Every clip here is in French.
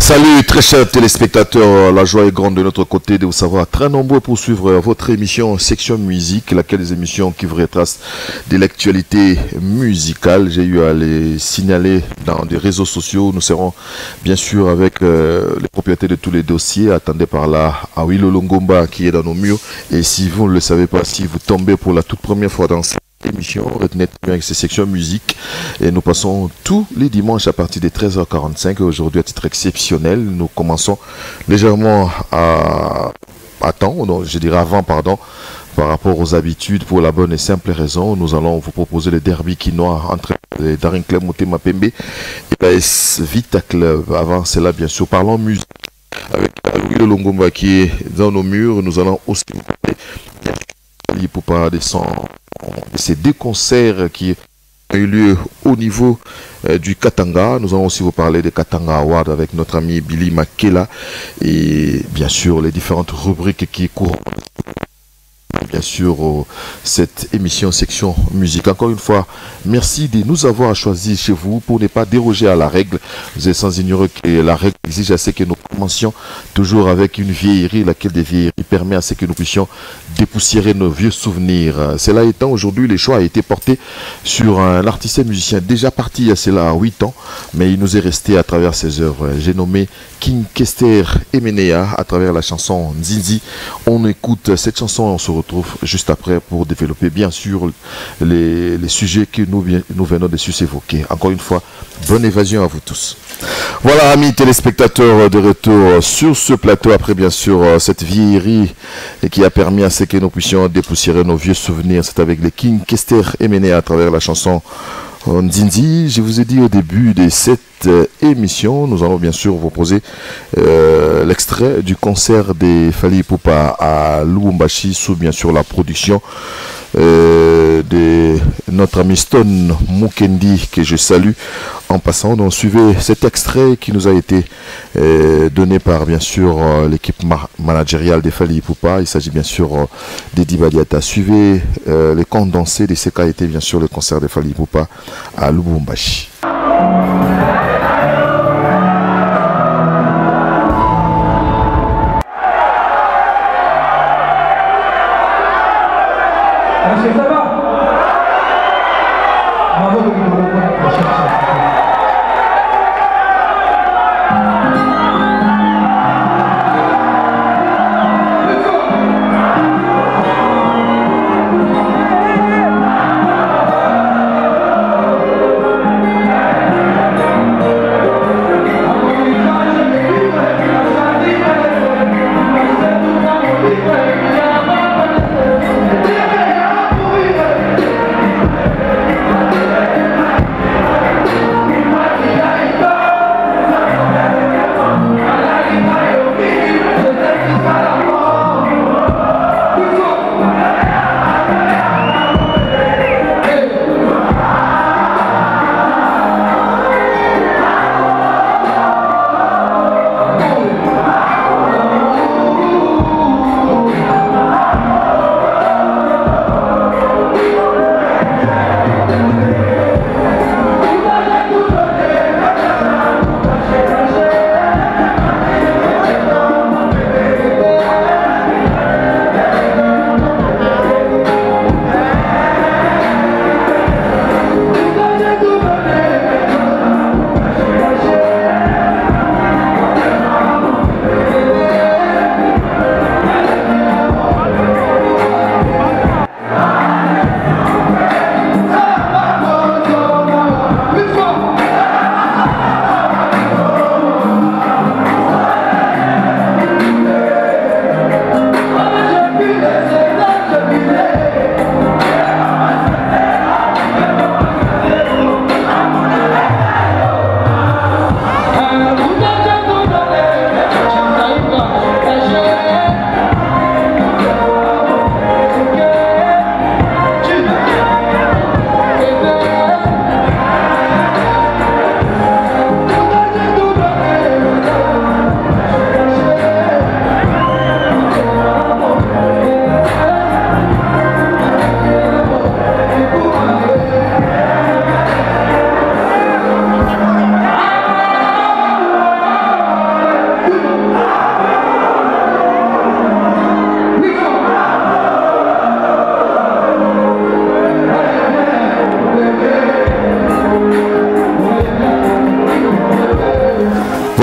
Salut très chers téléspectateurs, la joie est grande de notre côté de vous savoir très nombreux pour suivre votre émission Section Musique, laquelle des émissions qui vous retracent de l'actualité musicale. J'ai eu à les signaler dans des réseaux sociaux. Nous serons bien sûr avec les propriétaires de tous les dossiers. Attendez par là à Willow Longomba qui est dans nos murs. Et si vous ne le savez pas, si vous tombez pour la toute première fois dans cette émission, retenez bien avec ces sections musique, et nous passons tous les dimanches à partir de 13h45. Aujourd'hui à titre exceptionnel, nous commençons légèrement à temps, donc je dirais avant, pardon, par rapport aux habitudes, pour la bonne et simple raison. Nous allons vous proposer le derby quinois entre Daring Club Motema Pembe et l'AS Vita Club. Avant cela, bien sûr, parlons musique avec Louis Longomba qui est dans nos murs. Nous allons aussi vous parler pour parler de ces deux concerts qui ont eu lieu au niveau du Katanga. Nous allons aussi vous parler de Katanga Award avec notre ami Billy Makela et bien sûr les différentes rubriques qui courent bien sûr cette émission section musique. Encore une fois, merci de nous avoir choisis chez vous pour ne pas déroger à la règle. Vous êtes sans ignorer que la règle exige à ce que nous commencions toujours avec une vieillerie, laquelle des vieilleries permet à ce que nous puissions dépoussiérer nos vieux souvenirs. Cela étant, aujourd'hui, le choix a été porté sur un artiste et musicien déjà parti il y a cela 8 ans, mais il nous est resté à travers ses œuvres. J'ai nommé King Kester Emenea à travers la chanson Nzinzi. On écoute cette chanson et on se retrouve juste après pour développer bien sûr les sujets que nous venons de s'évoquer. Encore une fois, bonne évasion à vous tous. Voilà, amis téléspectateurs, de retour sur ce plateau après bien sûr cette vieillerie qui a permis à ce que nous puissions dépoussiérer nos vieux souvenirs. C'est avec les King Kester Emenea à travers la chanson Nzinzi. Je vous ai dit au début de cette émission, nous allons bien sûr vous proposer l'extrait du concert des Fally Ipupa à Lubumbashi sous bien sûr la production de notre ami Stone Mukendi que je salue en passant. Donc suivez cet extrait qui nous a été donné par bien sûr l'équipe managériale des Fally Ipupa. Il s'agit bien sûr d'Eddie Badiata. Suivez les condensés de ce qu'a été bien sûr le concert des Fally Ipupa à Lubumbashi.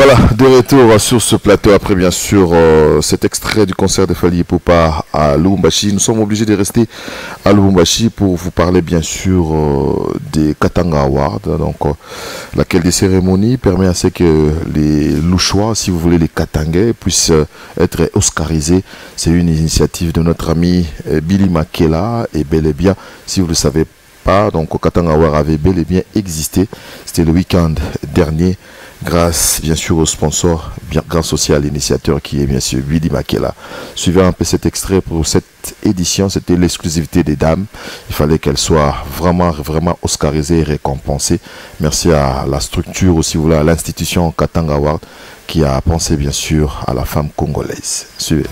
Voilà, de retour sur ce plateau après bien sûr cet extrait du concert de Fally Ipupa à Lubumbashi. Nous sommes obligés de rester à Lubumbashi pour vous parler bien sûr des Katanga Awards, donc laquelle des cérémonies permet à ce que les Louchois, si vous voulez les Katangais, puissent être oscarisés. C'est une initiative de notre ami Billy Makela et bel et bien, si vous le savez pas, donc Katanga Awards avait bel et bien existé. C'était le week-end dernier. Grâce bien sûr au sponsor, grâce aussi à l'initiateur qui est bien sûr Billy Makela. Suivez un peu cet extrait pour cette édition, c'était l'exclusivité des dames. Il fallait qu'elles soient vraiment oscarisées et récompensées. Merci à la structure aussi, vous voulez, à l'institution Katanga Award qui a pensé bien sûr à la femme congolaise. Suivez.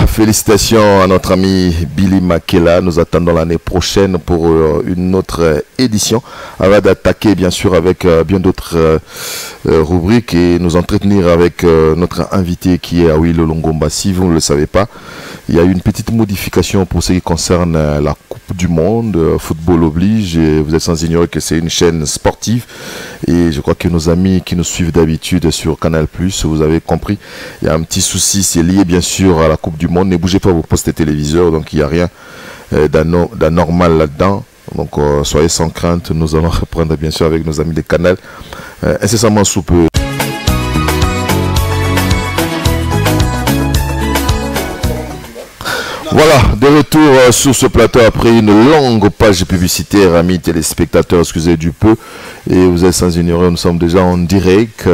Félicitations à notre ami Billy Makela. Nous attendons l'année prochaine pour une autre édition. Avant d'attaquer bien sûr avec bien d'autres rubriques et nous entretenir avec notre invité qui est Awilo Longomba. Si vous ne le savez pas, il y a eu une petite modification pour ce qui concerne la Coupe du Monde. Football oblige. Et vous êtes sans ignorer que c'est une chaîne sportive. Et je crois que nos amis qui nous suivent d'habitude sur Canal+, vous avez compris, il y a un petit souci. C'est lié bien sûr à la Coupe du Monde. Ne bougez pas vos postes téléviseurs. Donc il n'y a rien d'anormal là-dedans. Donc soyez sans crainte. Nous allons reprendre bien sûr avec nos amis de Canal incessamment sous peu. Voilà, de retour sur ce plateau après une longue page publicitaire, amis téléspectateurs, excusez du peu, et vous êtes sans ignorer, nous sommes déjà en direct,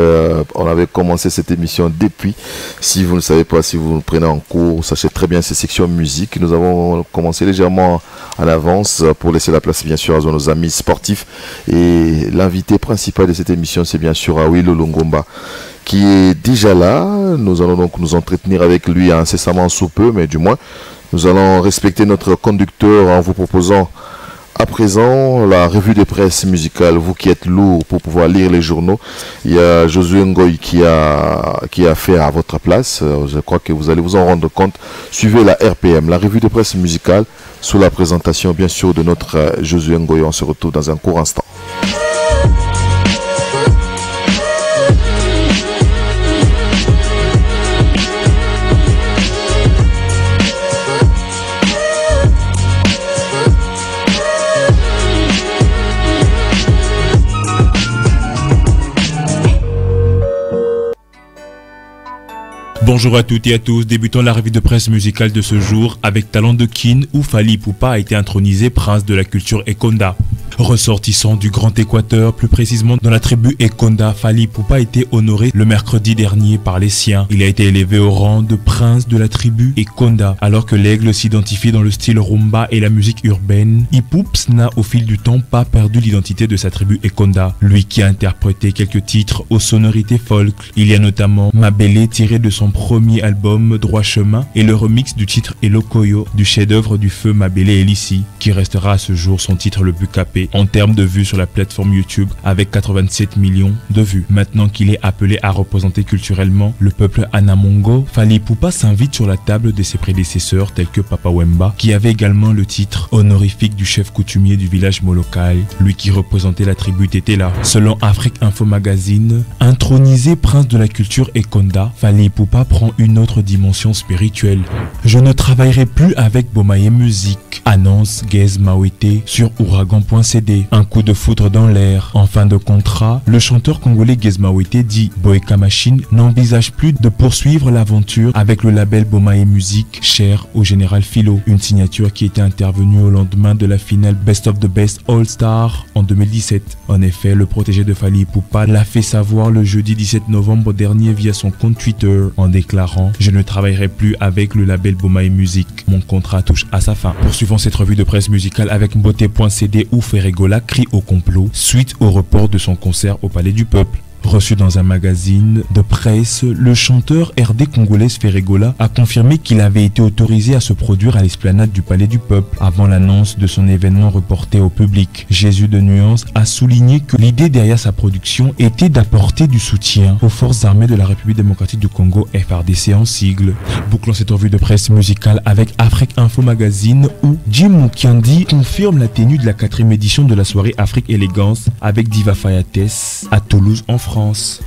on avait commencé cette émission depuis, si vous ne savez pas, si vous nous prenez en cours, sachez très bien ces sections musique, nous avons commencé légèrement en avance pour laisser la place bien sûr à nos amis sportifs. Et l'invité principal de cette émission, c'est bien sûr Awilo Longomba, qui est déjà là. Nous allons donc nous entretenir avec lui incessamment sous peu, mais du moins, nous allons respecter notre conducteur en vous proposant à présent la revue de presse musicale. Vous qui êtes lourd pour pouvoir lire les journaux, il y a Josué Ngoy qui a fait à votre place. Je crois que vous allez vous en rendre compte. Suivez la RPM, la revue de presse musicale, sous la présentation bien sûr de notre Josué Ngoy. On se retrouve dans un court instant. Bonjour à toutes et à tous, débutons la revue de presse musicale de ce jour avec Talent de Kin où Fally Ipupa a été intronisé prince de la culture Ekonda. Ressortissant du Grand Équateur, plus précisément dans la tribu Ekonda, Fally Ipupa a été honoré le mercredi dernier par les siens. Il a été élevé au rang de prince de la tribu Ekonda. Alors que l'aigle s'identifie dans le style rumba et la musique urbaine, Ipups n'a au fil du temps pas perdu l'identité de sa tribu Ekonda. Lui qui a interprété quelques titres aux sonorités folk. Il y a notamment Mabélé tiré de son premier album Droit Chemin et le remix du titre Elokoyo du chef-d'œuvre du feu Mabélé Elissi, qui restera à ce jour son titre le plus capé en termes de vues sur la plateforme YouTube avec 87 millions de vues. Maintenant qu'il est appelé à représenter culturellement le peuple Anamongo, Fally Ipupa s'invite sur la table de ses prédécesseurs tels que Papa Wemba, qui avait également le titre honorifique du chef coutumier du village Molokai, lui qui représentait la tribu Tétela. Selon Afrique Info Magazine, intronisé prince de la culture Ekonda, Fally Ipupa prend une autre dimension spirituelle. Je ne travaillerai plus avec Bomaye Music, annonce Gez Mawete sur Ouragan.cd. Un coup de foudre dans l'air. En fin de contrat, le chanteur congolais Gez Mawete dit Boeka Machine n'envisage plus de poursuivre l'aventure avec le label Bomaye Music, cher au général Philo. Une signature qui était intervenue au lendemain de la finale Best of the Best All Star en 2017. En effet, le protégé de Fally Ipupa l'a fait savoir le jeudi 17 novembre dernier via son compte Twitter en déclarant « Je ne travaillerai plus avec le label Bomaye Music. Mon contrat touche à sa fin. » Poursuivons cette revue de presse musicale avec Mbote.cd où Ferregola crie au complot suite au report de son concert au Palais du Peuple. Reçu dans un magazine de presse, le chanteur RD congolais Ferregola a confirmé qu'il avait été autorisé à se produire à l'esplanade du Palais du Peuple avant l'annonce de son événement reporté au public. Jésus de Nuance a souligné que l'idée derrière sa production était d'apporter du soutien aux forces armées de la République démocratique du Congo, FRDC en sigle. Bouclons cette revue de presse musicale avec Afrique Info Magazine où Jim Mukiandi confirme la tenue de la 4e édition de la soirée Afrique Élégance avec Diva Fayates à Toulouse en France.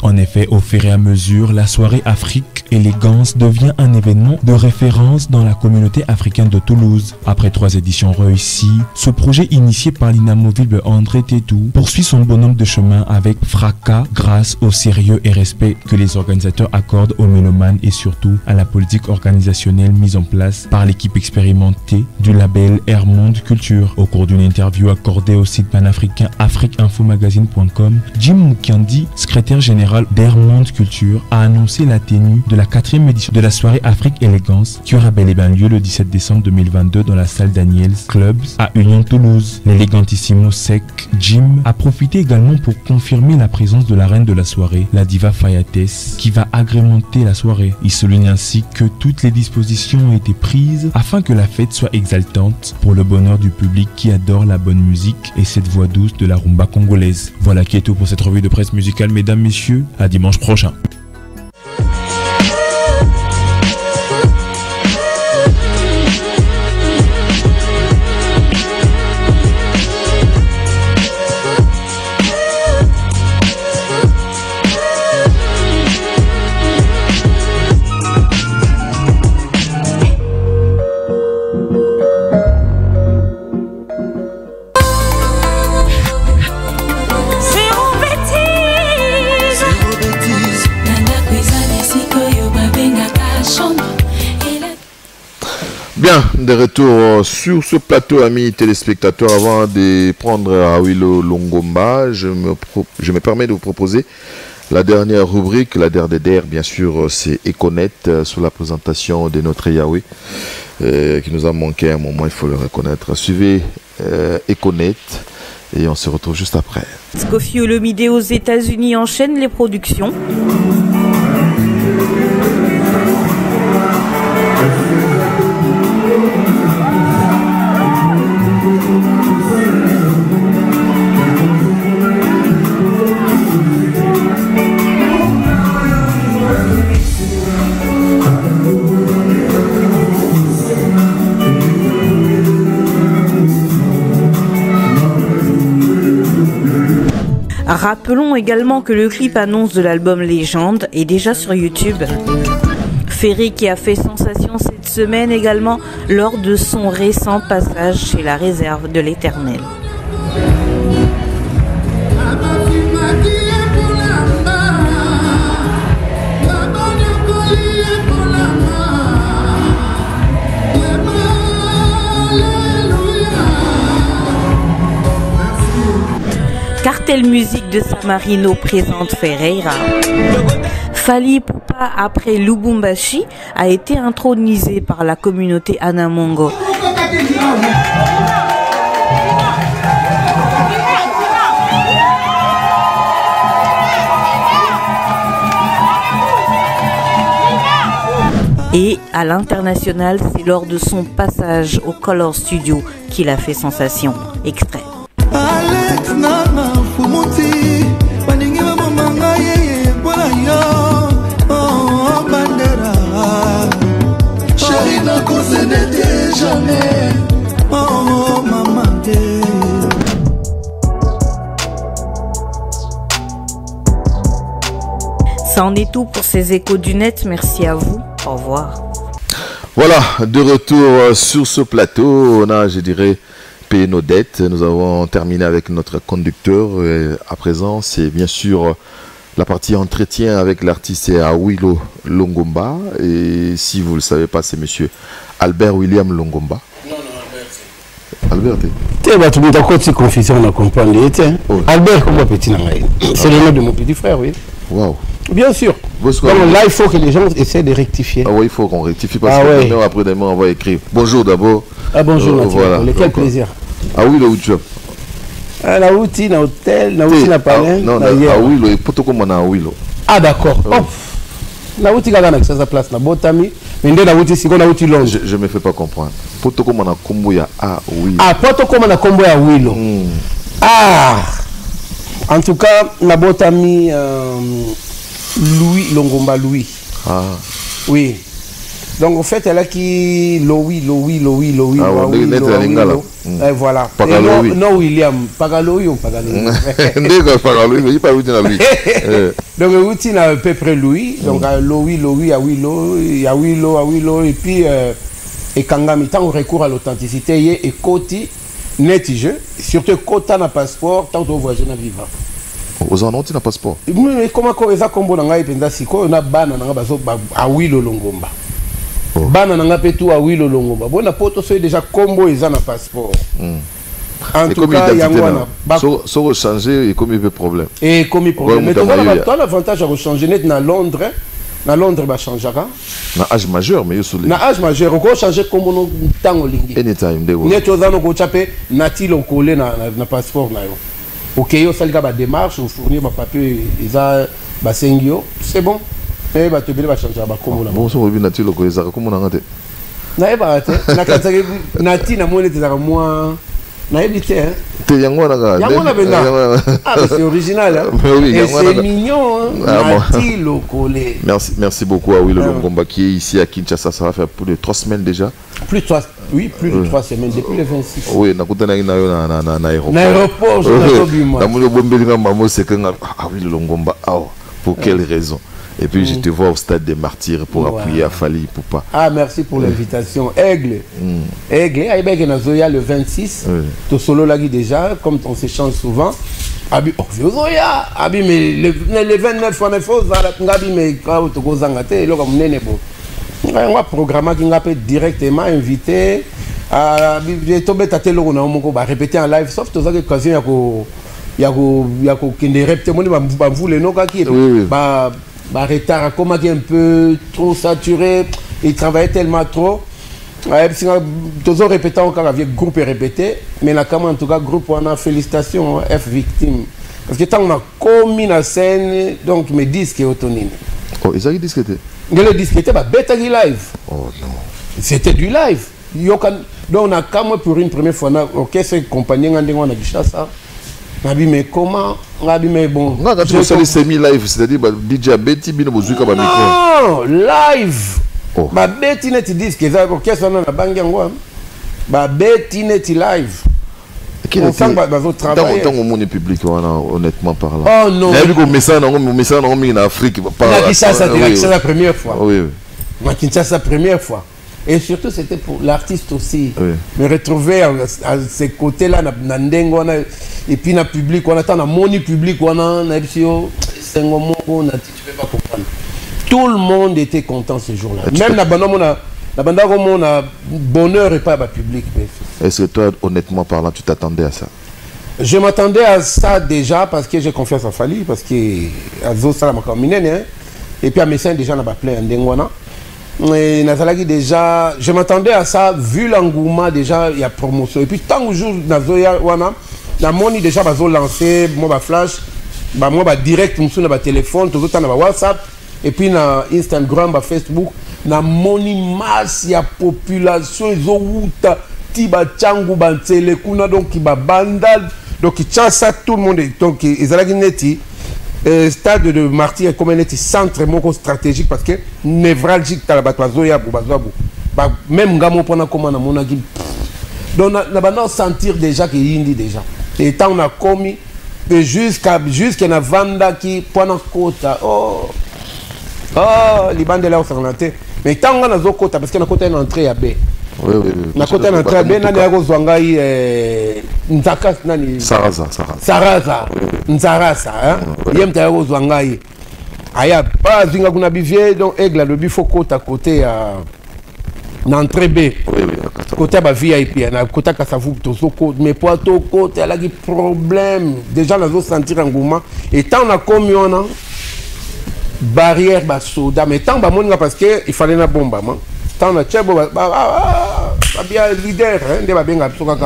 En effet, au fur et à mesure, la soirée Afrique Élégance devient un événement de référence dans la communauté africaine de Toulouse. Après 3 éditions réussies, ce projet initié par l'inamovible André Tétou poursuit son bonhomme de chemin avec fracas grâce au sérieux et respect que les organisateurs accordent aux mélomanes et surtout à la politique organisationnelle mise en place par l'équipe expérimentée du label Air Monde Culture. Au cours d'une interview accordée au site panafricain afriqueinfomagazine.com, Jim Mukiandi, secrétaire général d'Air Monde Culture, a annoncé la tenue de la 4e édition de la soirée Afrique Élégance qui aura bel et bien lieu le 17 décembre 2022 dans la salle Daniels Clubs à Union Toulouse. L'élégantissimo sec Jim a profité également pour confirmer la présence de la reine de la soirée, la diva Fayates, qui va agrémenter la soirée. Il souligne ainsi que toutes les dispositions ont été prises afin que la fête soit exaltante pour le bonheur du public qui adore la bonne musique et cette voix douce de la rumba congolaise. Voilà qui est tout pour cette revue de presse musicale, mesdames, messieurs. À dimanche prochain. Bien, de retour sur ce plateau, amis téléspectateurs. Avant de prendre Awilo Longomba, je me permets de vous proposer La dernière rubrique, la dernière, bien sûr, c'est Econet sous la présentation de notre Yahweh qui nous a manqué à un moment, il faut le reconnaître. Suivez Econet et on se retrouve juste après. Koffi Olomide aux États-Unis enchaîne les productions. Rappelons également que le clip annonce de l'album Légende est déjà sur YouTube. Ferry qui a fait sensation cette semaine également lors de son récent passage chez la réserve de l'Éternel. Cartel Musique de Samarino présente Ferreira. Fally Ipupa après Lubumbashi a été intronisé par la communauté Anamongo. Et à l'international, c'est lors de son passage au Color Studio qu'il a fait sensation. Extrait. Ça en est tout pour ces échos du net. Merci à vous. Au revoir. Voilà, de retour sur ce plateau. On a, je dirais, payé nos dettes. Nous avons terminé avec notre conducteur. Et à présent, c'est bien sûr la partie entretien avec l'artiste Awilo Longomba. Et si vous ne le savez pas, c'est monsieur Albert William Longomba. Non, Albert. Albert, tu as confusion, on a compris. Albert, comment petit c'est le nom de mon petit frère, oui. Wow. Bien sûr. Donc là, il faut que les gens essaient de rectifier. Ah oui, il faut qu'on rectifie parce que demain, après demain, on va écrire. Bonjour d'abord. Ah bonjour, voilà. Quel plaisir. Ah oui, le job. La outil, na hôtel, na outil, na palais. Non, ah oui, le protocole, on a oui. Ah d'accord. La outil, là, na sa place, na botami. Mais la outil, c'est quoi la outil longue? Je me fais pas comprendre. Protocole, on a combo ya ah oui. Ah, protocole, on a combo ya oui. Ah. En tout cas, na botami. Louis Longomba Louis. Ah. Oui. Donc en fait elle a qui Louis. Ah et voilà. Non William, Pagaloui ou Pagaloui. Donc outil na à peu près Louis, donc Louis Awilo et puis et Kangami tant recours à l'authenticité et Koti net jeu, surtout Kota na passeport tant au voyage na vivant. Aux annonces, tu n'as passeport. Mais comment ça combo n'anga ipenda siko on a bana n'anga bazo Awilo Longomba. Bana n'anga petu Awilo Longomba. Bon na poto c'est déjà combo ils ont un passeport. En tout cas il y a un so changer et comme il veut problème. Et comme il problème. Mais toi l'avantage à changer net na Londres. Na Londres ba changera. Na âge majeur mais yo na âge majeur on changer combo no tango lingi. Anytime de. Net ozano ko chape nati lo coller na passeport na yo. Ok, yo salga ba démarche, on fournir ma papier, ils a ba sengio, c'est bon. Et ba te bele ba changer ba comme là. Bon so bi nati loko ezaka comme na ngate. Na e ba te, na katake nati na mone te za moi. Na e bité hein. Te yango na ga. Yango na benda. Ah, c'est original hein. Et c'est mignon hein. Nati lokolé. Merci beaucoup à Awilo Longomba qui est ici à Kinshasa, ça va faire plus de 3 semaines déjà. Plus de 3 semaines depuis le 26. Oui, nakutana na aéroport. Na aéroport, je n'ai pas vu moi. Na molo bombelinga mamo c'est que Awilo Longomba pour quelle raison? Et puis je te vois au stade des martyrs pour appuyer à Fally Ipupa. Ah, merci pour l'invitation. Aigle. Aigle, Aïbek et Nazoya le 26. Tout solo lagi déjà, comme on s'échange souvent. Abi, Zoya. Abi, mais les 29 fois, Ngabi, mais quand tu go zangate, et là, comme nene bon. On va programmer qui n'a pas directement invité. Répéter en live, sauf que tu as l'occasion il y a des reptes les noms qui retard comment qui est un peu trop saturé, il travaillait tellement trop. Toujours répétant encore avec groupe répété, mais là en tout cas groupe on a félicitations F victime parce que tant on a commis la scène donc mes disques est autonome. Oh, ils ont dit disque était. Le disque était bêta live. Oh non. C'était du live. Donc on a quand même pour une première fois orchestre compagnie on a dit ça. Mais comment mais bon. Non, quand tu fais les semi-live, c'est-à-dire DJ Betty bino musique comme micro. Non, live. Oh. Betty net disque ça orchestre on a bangi ngo. Betty net live. On sent travailler. Dans le monde public honnêtement parlant. Oh non. Il y a eu un message en Afrique pas. Ça c'est la première fois. Oui. C'est la première fois. Et surtout, c'était pour l'artiste aussi. Oui. Me retrouver à ces côtés-là, et puis dans le public, on attend dans mon public, on a c'est un moment où tu ne peux pas comprendre. Tout le monde était content ce jour-là. Même la bande on a bonheur et pas le public. Est-ce que toi, honnêtement parlant, tu t'attendais à ça? Je m'attendais à ça déjà parce que j'ai confiance en Fali, parce que et puis à Messin déjà on a appelé Ndengwana. Et déjà, je m'attendais à ça, vu l'engouement déjà, il y a promotion. Et puis tant que jour, la money déjà va lancer, moi flash, moi direct, moi téléphone, tout le temps WhatsApp, et puis na Instagram, Facebook, na money masse, il y a population, ils ont tiba changu bantele kuna donc qui bandal, donc ils tient ça tout le monde, donc ils ont stade de martyr comme un centre stratégique parce que névralgique dans la batazoya pour même gamo pendant comment on a mon agile donc on a sentir déjà que indi déjà et tant on a commis jusqu'à la vanda qui pendant quota les bandes là au mais tant on a zo quota parce que na quota une entrée à B. Oui. Na côté d'entrée B nani yako zwangai Nzaka nani Saraza Nzarasa yem ta yako zwangai aya pas zinga kuna bivier donc aigle le bifo côté à côté à l'entrée B côté ba VIP na côté ka ça vous tozo côté mais pour to côté là qui problème déjà na zo sentir engouement et tant on a comme on a barrière ba soda mais tant ba monga parce que il fallait na bomba tant na chebo bien leader hein de ba benga soka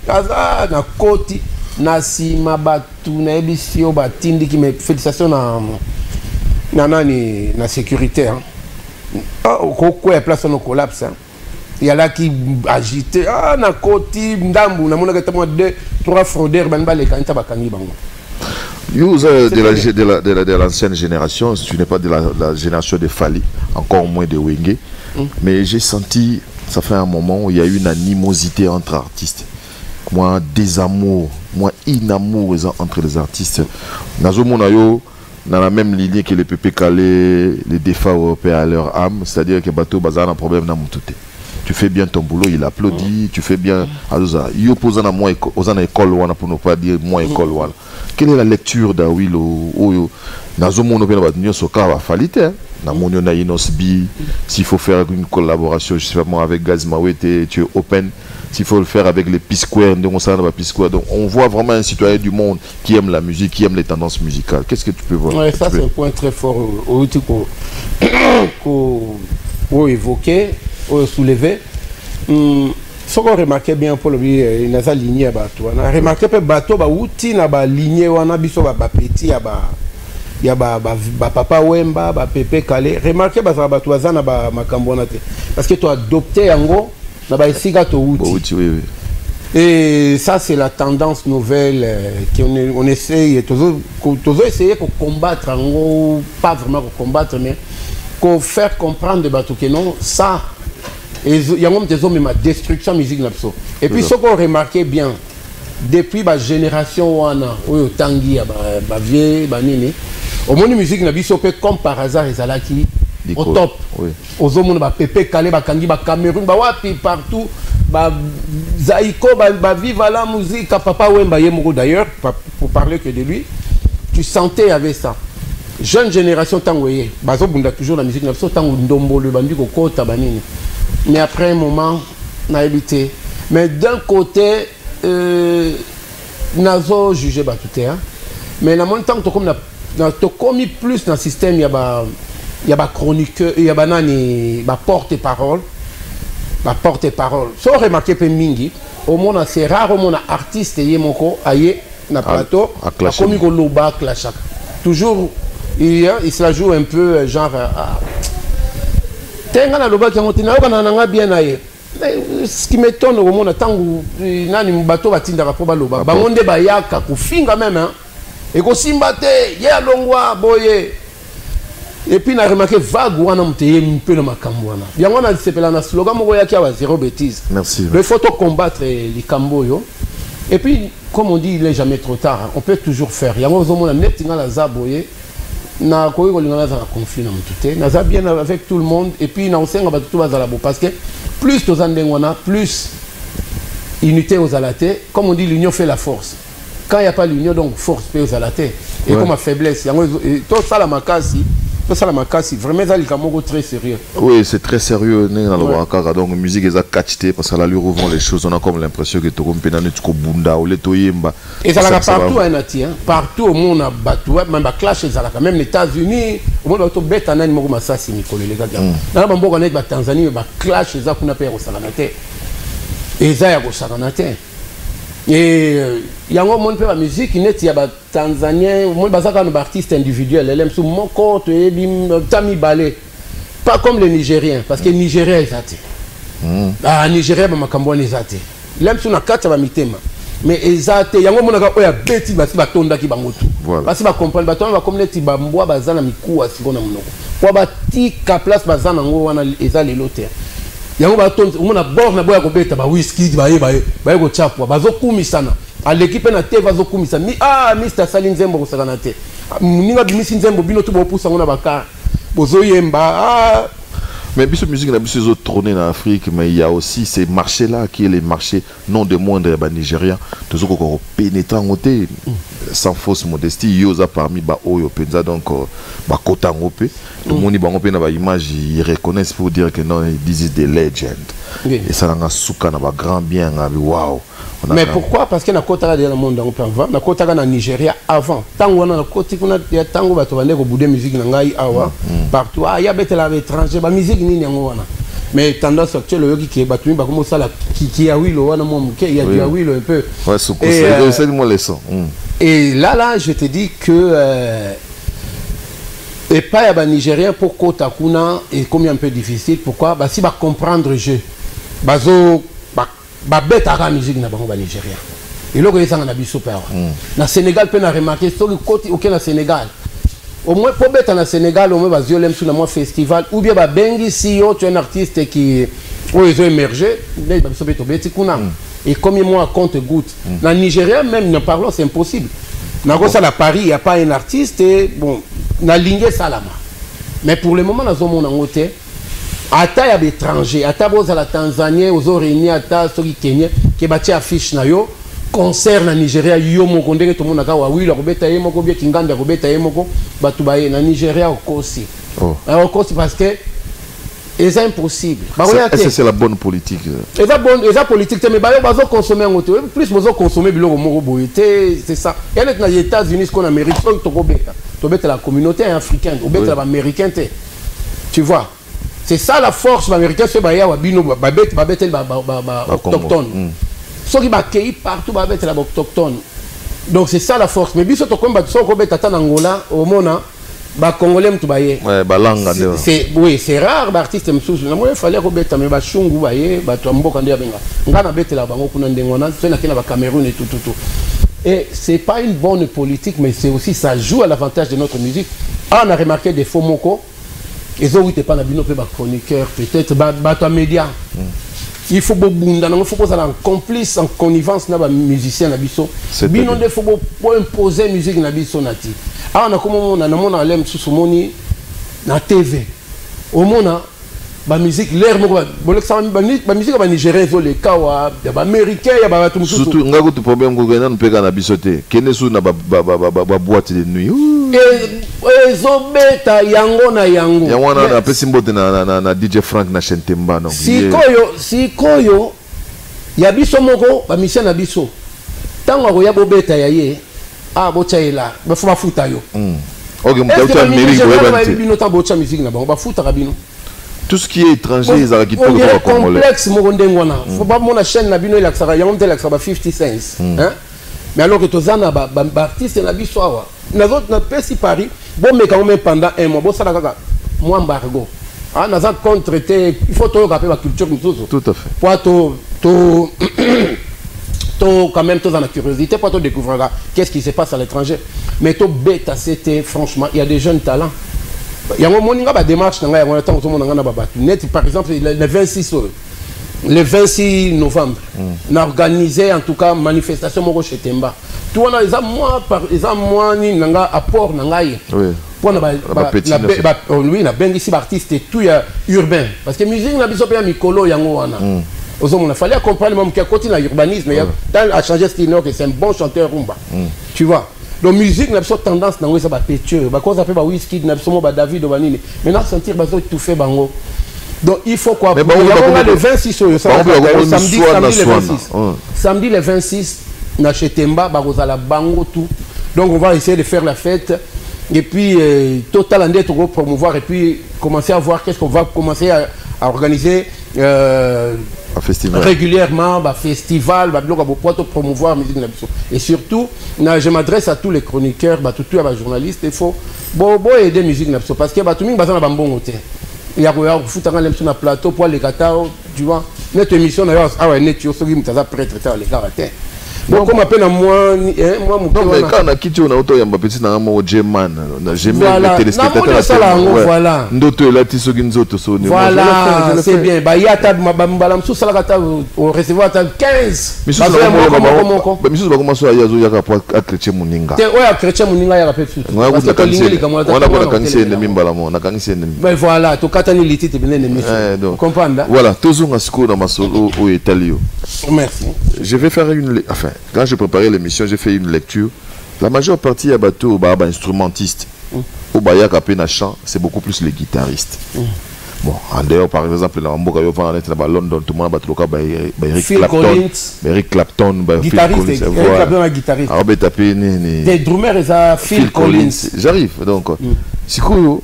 kaza na koti na sima batu na ebisio batindi qui me félicitations na nani na sécurité hein quoi place on collapse hein il y a là qui agité na koti ndambu na mona kata 2-3 fraudeurs banba les kanta bakangi bango. Vous de l'ancienne génération, tu n'es pas de la génération de Fali, encore moins de Wenge. Mais j'ai senti, ça fait un moment où il y a eu une animosité entre artistes. Moi, désamour, moi, inamour entre les artistes. Nazomonayo, dans la même lignée que les Pépé Calais, les défunts européens à leur âme, c'est-à-dire que Bateau Bazar a un problème dans mon touté. Tu fais bien ton boulot, il applaudit, tu fais bien. Il oppose à moi école pour ne pas dire moi école. Quelle est la lecture d'Awilo Nazomono Benabadnyo Soka va faliter. Namonio na Inosbi. S'il faut faire une collaboration, je sais pas moi, avec Gazmawete, tu es open. S'il faut le faire avec les P-Square, donc on voit vraiment un citoyen du monde qui aime la musique, qui aime les tendances musicales. Qu'est-ce que tu peux voir? Ouais, ça c'est un point très fort qu'on évoquait, soulevé. Ce qu'on remarquait bien pour lui, il a lignée à bateau. On a remarqué que bateau ba outil na ba lignée on a biso ba petit ya ba papa Wemba ba Pépé Calais. Remarquez ba bateau azana ba makambonate parce que tu as adopté yango na ba isiga to outil. Oui. Et ça c'est la tendance nouvelle qu'on essaye toujours essayer de combattre yango, pas vraiment de combattre mais qu'on faire comprendre de bateau que non ça et il y a même des hommes ma destruction musique l'abso. Et puis ce qu'on remarquait bien depuis la génération wana oyo tangi ya ba vieux ba nini au monde musique na biso pe comme par hasard ezalaki au top. Aux hommes ba Pépé Calais ba kangi ba Cameroun ba wapi partout ba Zaiko ba vive la musique papa Wemba yemoko d'ailleurs pour parler que de lui tu sentais avec ça jeune génération tangoye bazo bunda toujours la musique na biso tango ndombo le bandi ko kota ba nini. Mais après un moment, on a évité. Mais d'un côté, nazo juger ba tout hein mais na mon temps to comme plus dans système il y a ba chroniqueur il y a ba nani ba porte-parole so remarquer pe mingi au monde c'est rare au monde artiste yemoko aye na plateau comme ko loba clash toujours il se la joue un peu genre tenga na loba ki ngotina okana nanga bien aye. Ce qui m'étonne au monde, tant que nani bateau batinda ka poba loba, ba monde ba yaka ku finga même hein. Et ko simbate, ya longwa boye. Et puis na remarqué vague wana muteye mpe le makambo wana. Yango na sepela na slogan moko yaki wa zéro bêtise. Merci. Il faut combattre les camboyo. Et puis comme on dit il est jamais trop tard, on peut toujours faire. Yango zo mona net tinga la za boye. Na koyi kolingana za conflit na mutute. Na za bien avec tout le monde et puis na osenga batutu bazala bo parce que plus aux Andengwana, plus unité aux Alatés. Comme on dit, l'union fait la force. Quand il n'y a pas l'union, donc force fait aux Alatés. Et comme à faiblesse, tout ça, la makasi, vraiment, ça, c'est très sérieux. Oui, c'est très sérieux. Donc, la musique est catchée parce que là, lui revend les choses. On a comme l'impression que tu es un peu bunda ou les toyemba. Et ça, partout, partout au monde, même à clash, même les États-Unis, au monde, on bête en animaux comme ça, c'est Nicolas, les gars. Dans le monde, on est en Tanzanie, on clash, ça, qu'on appelle au Salanate. Et ça, il y a au Salanate. Et il y a un monde qui fait la musique, il y a des Tanzaniens, il y a des artistes individuels, ils sont mon côte, Tami Balé. Pas comme les Nigériens, parce que les Nigériens, ils ont été. Ah, Nigériens, ils ont été. Ils ont été. Ils ont été. Mais ils ont été. Il y a un monde qui a été parce qu'ils ont été. Parce qu'ils comprennent. Ils ont comme les Tibambois, ils ont été. Ils ont été. Ils ont été. Ils ont été. Yango batonzi umona bord na boya kobeta ba whisky ba go chapwa bazokumisana a l'équipe na te bazokumisa mi Mr Salinzembo ko sakana te muninga bimisi nzembo bino to bopusa ngona baka bozoyemba mais biso musique na biso zo tourner en Afrique mais il y a aussi ces marchés là qui est les marchés non de moindre ba Nigériens tous ko pénétrant côté sans fausse modestie yoza parmi ba oyo penza donc ba kota ngopé tout le monde ba ngopé na ba image ils reconnaissent pour dire que non this is the legend et ça nga suka na ba grand bien waouh. Mais pourquoi? Parce que na kota dans le monde avant na kota na Nigeria avant tango na koti kuna ya tango ba to bande ko bude musique na ngai awa partout ya betela ba étranger ba musique nini yango wana. Mais tendance actuelle yoki qui ba tumi ba comme ça la qui a wilo wana mom qui a du wilo un peu ouais c'est moi les sons. Et là je te dis que et pas ya ba Nigérien pour kota kuna et comme un peu difficile pourquoi bah si ba comprendre le jeu bazo ba beta la musique na bango ba Nigeria et loko yesanga na biso pa na Sénégal pe na remarquer so côté auquel na Sénégal au moins pour beta na Sénégal au moins ba ziolem sur na moi festival ou bien ba bengi si yo tu es un artiste qui ou ils ont émergé ba biso beto beti kuna et combien moi compte goutte na Nigeria même ne parlons c'est impossible na ko ça la Paris il y a pas un artiste et bon na lingé salama mais pour le moment na zo mona ngote ata ya étranger ata boza la Tanzanie aux réunis ata soki Kenya ke bati affiche na yo concert na Nigeria yo moko ndenge to mona ka wa wila ko beta yemoko bien kinganda ko beta yemoko batu ba na Nigeria okosi okosi parce que c'est impossible. C'est la bonne politique. C'est la politique, mais bazo consommer en hauteur. Plus bazo consommer biloko moko boyete, c'est ça. Il y a les États-Unis qu'on Amérique, to beta la communauté africaine, ou beta la américaine. Tu vois? C'est ça la force américaine, c'est baya wa bino babet autochtone. Ceux qui ba kei partout ba beta la autochtone. Donc c'est ça la force. Mais biso to comme ba so ko beta ta Angola au mona ba congolais mtu baye. Ouais, balanga ndio. C'est oui, c'est rare d'artistes msusu. Na moi fallait ko beta mais ba shungu baye, ba to mboka ndio benga. Ngana beta la bango kuna ndengona, c'est na kina ba Cameroun et tout. Et c'est pas une bonne politique mais c'est aussi ça joue à l'avantage de notre musique. Ah, on a remarqué des faux moko. Ils ont été pas na bino pe ba chroniqueur peut-être ba to média. Il faut bobunda il faut poser en complice en connivence na ba musicien na biso. Bino de faut imposer musique na biso nati. Ah on a comme on a mona alem sous moni na TV. Au mona ba musique l'air moko ba musique ba nigérien zo le kawa ba américain ya ba tout surtout ngako tu problème ko gena mpeka na biso te. Kene sou na ba boîte de nuit. Et zobeta yango na yango. Yango na pesi mbote na DJ Frank na Shentemba no. Sikoyo ya biso moko ba mission na biso. tant que ya bobeta yaye ah bochaila ba faut bafuta yo OK mutacha mairie bocha musique na ba bafuta kabino tout ce qui est étranger ils ont quitté le complexe mo ndengwana faut pas mon chaîne na bino ila saka yonte la saka 50 cents hein mais alors que tozana ba artiste na biso awa na autres na pesi Paris bon mais quand même pendant un mois bo sala kaka moi embargo ah na za contre il faut to rappeler la culture mususu tout à fait pour quand même tous dans la curiosité pour découvrir qu'est-ce qui se passe à l'étranger mais tout bêta c'était franchement il y a des jeunes talents il y a un moment où démarche par exemple le 26 novembre on a organisé en tout cas manifestation chez Temba tout on a les mois ni nanga apport nangai pour lui na bengi si artiste tout urbain parce que musique na biso pe mikolo yango wana il fallait comprendre même qu'il continue l'urbanisme a changé ce qu'il que c'est un bon chanteur rumba tu vois donc musique n'a pas tendance dans ça va pétieux bah quoi ça fait bah whisky n'a pas bah David Obanini maintenant sentir bah tout fait bango donc il faut quoi mais le 26 samedi le 26 na chez Temba bah vous allez bango tout donc on va essayer de faire la fête et puis total en d'être promouvoir et puis commencer à voir qu'est-ce qu'on va commencer à organiser festival. Régulièrement, festival, pour promouvoir la musique. Et surtout, je m'adresse à tous les chroniqueurs, tous les journalistes, il faut aider la musique. Parce que tout le monde a un bon côté. Il y a un plateau pour les gâteaux, tu vois. Notre émission, prêtre, donc comme appelle moi mais quand on a quitté on a auto yamba petit na mo Jeman na jamais le téléspectateur voilà ndoto la tisogi nzoto so voilà c'est bien ba yata mbala msusu la kata au recevoir 15 mais ça va commencer à yazo yaka pour chrétien muninga te oya chrétien muninga ya rapet tout parce que lingeli kamona on a pas kanisi ennemi mbala mo na kanisi ennemi mais voilà to katani litite bien ennemi comprendre voilà tozonga siko na masolo au italio merci je vais faire quand j'ai préparé l'émission, j'ai fait une lecture. La majeure partie des bateaux, instrumentistes, au Bayak à chant, c'est beaucoup plus les guitaristes. Bon, en dehors, par exemple, dans London, tout le monde a Eric Clapton, guitariste, des drummers, Phil Collins. J'arrive, donc, si vous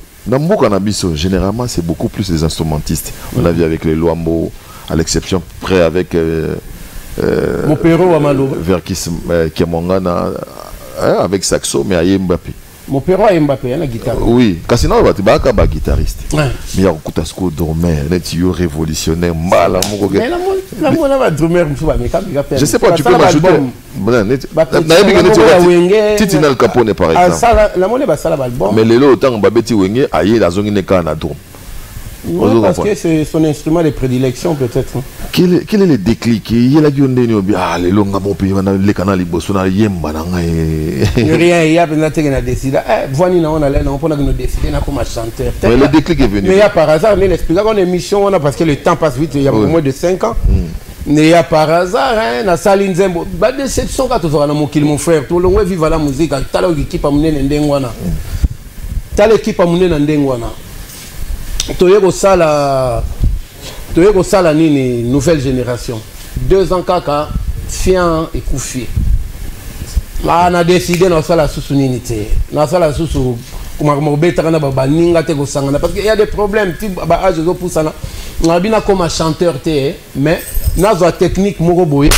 généralement, c'est beaucoup plus les instrumentistes. On a vu avec les Luambo, à l'exception près avec mon perro à Malo Verkis Kemongana avec saxo mais à Mbappé mon perro à Mbappé la guitare oui Cassino va te guitariste mais il y a beaucoup de drummer net révolutionnaire mal mais la monnaie va drummer je sais pas tu peux m'ajouter Titinal Capone par exemple la monnaie va ça l'album mais les lots autant Babeti Wenge aïe la zone n'est qu'un drum. Oui, parce que c'est son instrument de prédilection peut-être. Quel est le déclic? Il y a la gueule de les longs mon pays, les canaux, les bossons, les yemba. Rien, il y a décidé. Voilà, on a décidé comme chanteur. Mais le déclic est venu. Mais il y a par hasard, on explique qu'on émission, parce que le temps passe vite, il y a moins de 5 ans. Mais il y a par hasard, na Saline Zembo, déception quand tu auras mon frère, tout le monde vit la musique, tu as l'équipe à mener Ndengwana. Tu as l'équipe à mener Ndengwana. Toyeko sala nini nouvelle génération 2 ans kaka fian et koufi on a décidé na sala susu nini te na sala susu kuma mobeta na baba ninga te ko sangana parce qu'il y a des problèmes ti ba âge zo poussana on bina comme chanteur te mais nazo technique moko boye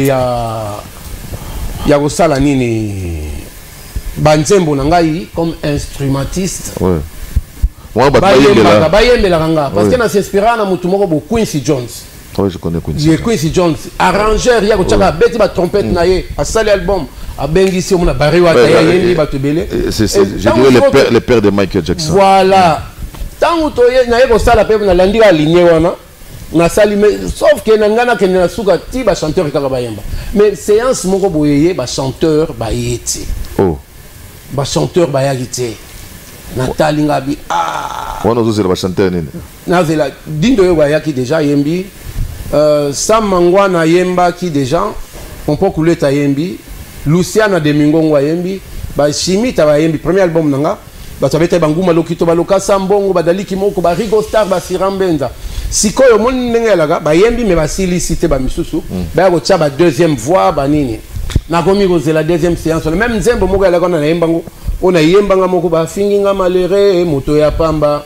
ya ko sala nini banzembo na ngai comme instrumentiste parce que na s'inspira na mutu moko bo Quincy Jones. Oui, je connais Quincy. Quincy Jones, arrangeur, il y a ko beti ba trompette na ye, a sali album, a bengi si on a barré wa ta yendi ba tebele. C'est je dirais le père de Michael Jackson. Voilà. Tant to ye na ye ko sala pe na landi aligné wana. Na sali sauf que na ngana ke na suka ti ba chanteur ka ba yemba. Mais séance moko boyeye ba chanteur ba yeti. Oh. Ba chanteur ba yagité. Nathalie Ngabi on a aussi le chanteur Nazela Dindo Yoya qui déjà yembi Sam Mangwana yemba qui déjà on peut couler ta yembi Luciana Domingo yembi ba Chimi ta yembi premier album nanga ba tabeta banguma lokito ba loka sambongo ba daliki moko ba Rigo Star ba Sirambenza sikoyo moni ndenge laga ba yembi me ba silicité ba misusu ba ko tcha ba deuxième voix ba nini na komi ko la deuxième séance même nzembo moko laga na yembango ona yembanga moko ba finginga malere moto ya pamba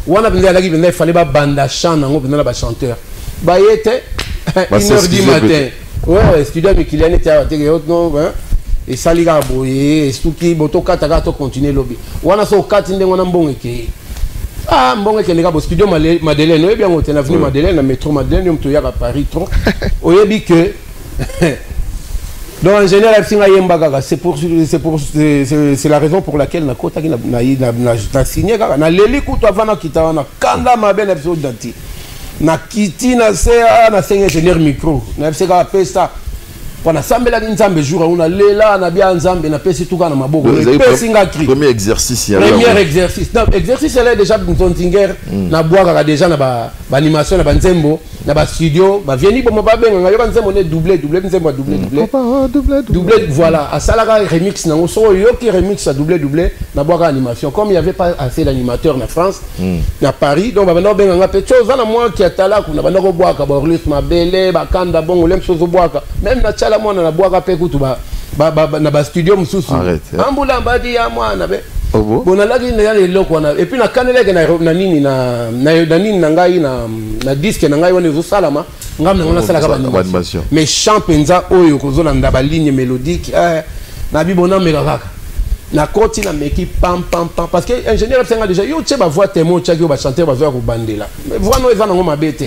wana binda lagi binda fallait ba banda chant nango binda ba chanteur ba yete 1h du matin ouais studio Mikilian était à non et saliga boye stuki boto kataka to continuer lobby wana so kati ndengo na mbongo ke ah mbongo ke ndeka bo studio Madeleine oyebi yango tena avenue Madeleine na métro Madeleine yom to ya Paris trop oyebi que donc en général singa yemba kaka c'est la raison pour laquelle na kota ki na signé kaka na leli kutu avana kita na kanda mabe na episode danti na kiti na sea na senga ingénieur micro na fseka pesta Pour sambela nzambe jour on a lela na bia nzambe na pesi tuka na maboko pesinga cri premier exercice premier exercice non exercice là déjà Nzontinger na boaka déjà na ba animation na ba nzembo na ba studio ba vieni bo ba benga ngayo nzembo ne doublé nzembo doublé voilà à salaka remix na so yo qui remix à doublé na boaka animation comme il y avait pas assez d'animateurs na France na Paris donc ba benga nga pe chose na moi qui atala kuna ba ndoko boaka ba Orlis Mabele ba Kanda bongo lem chose boaka même na chala mwana na boaka pe kutu na ba studio mususu ambula mbadi ya mwana be bona lagi na yale loko na et puis na kaneleke na nini na nini na ngai na disque na ngai wana zo salama ngam na sala ka animation mais chant penza oyo kozola ndaba ligne mélodique na bibona meka kaka na koti na meki pam parce que ingénieur senga déjà yo tche ba voix témoin tcha ki ba chanter ba zo ko bandela mais voix no eza na ngoma bete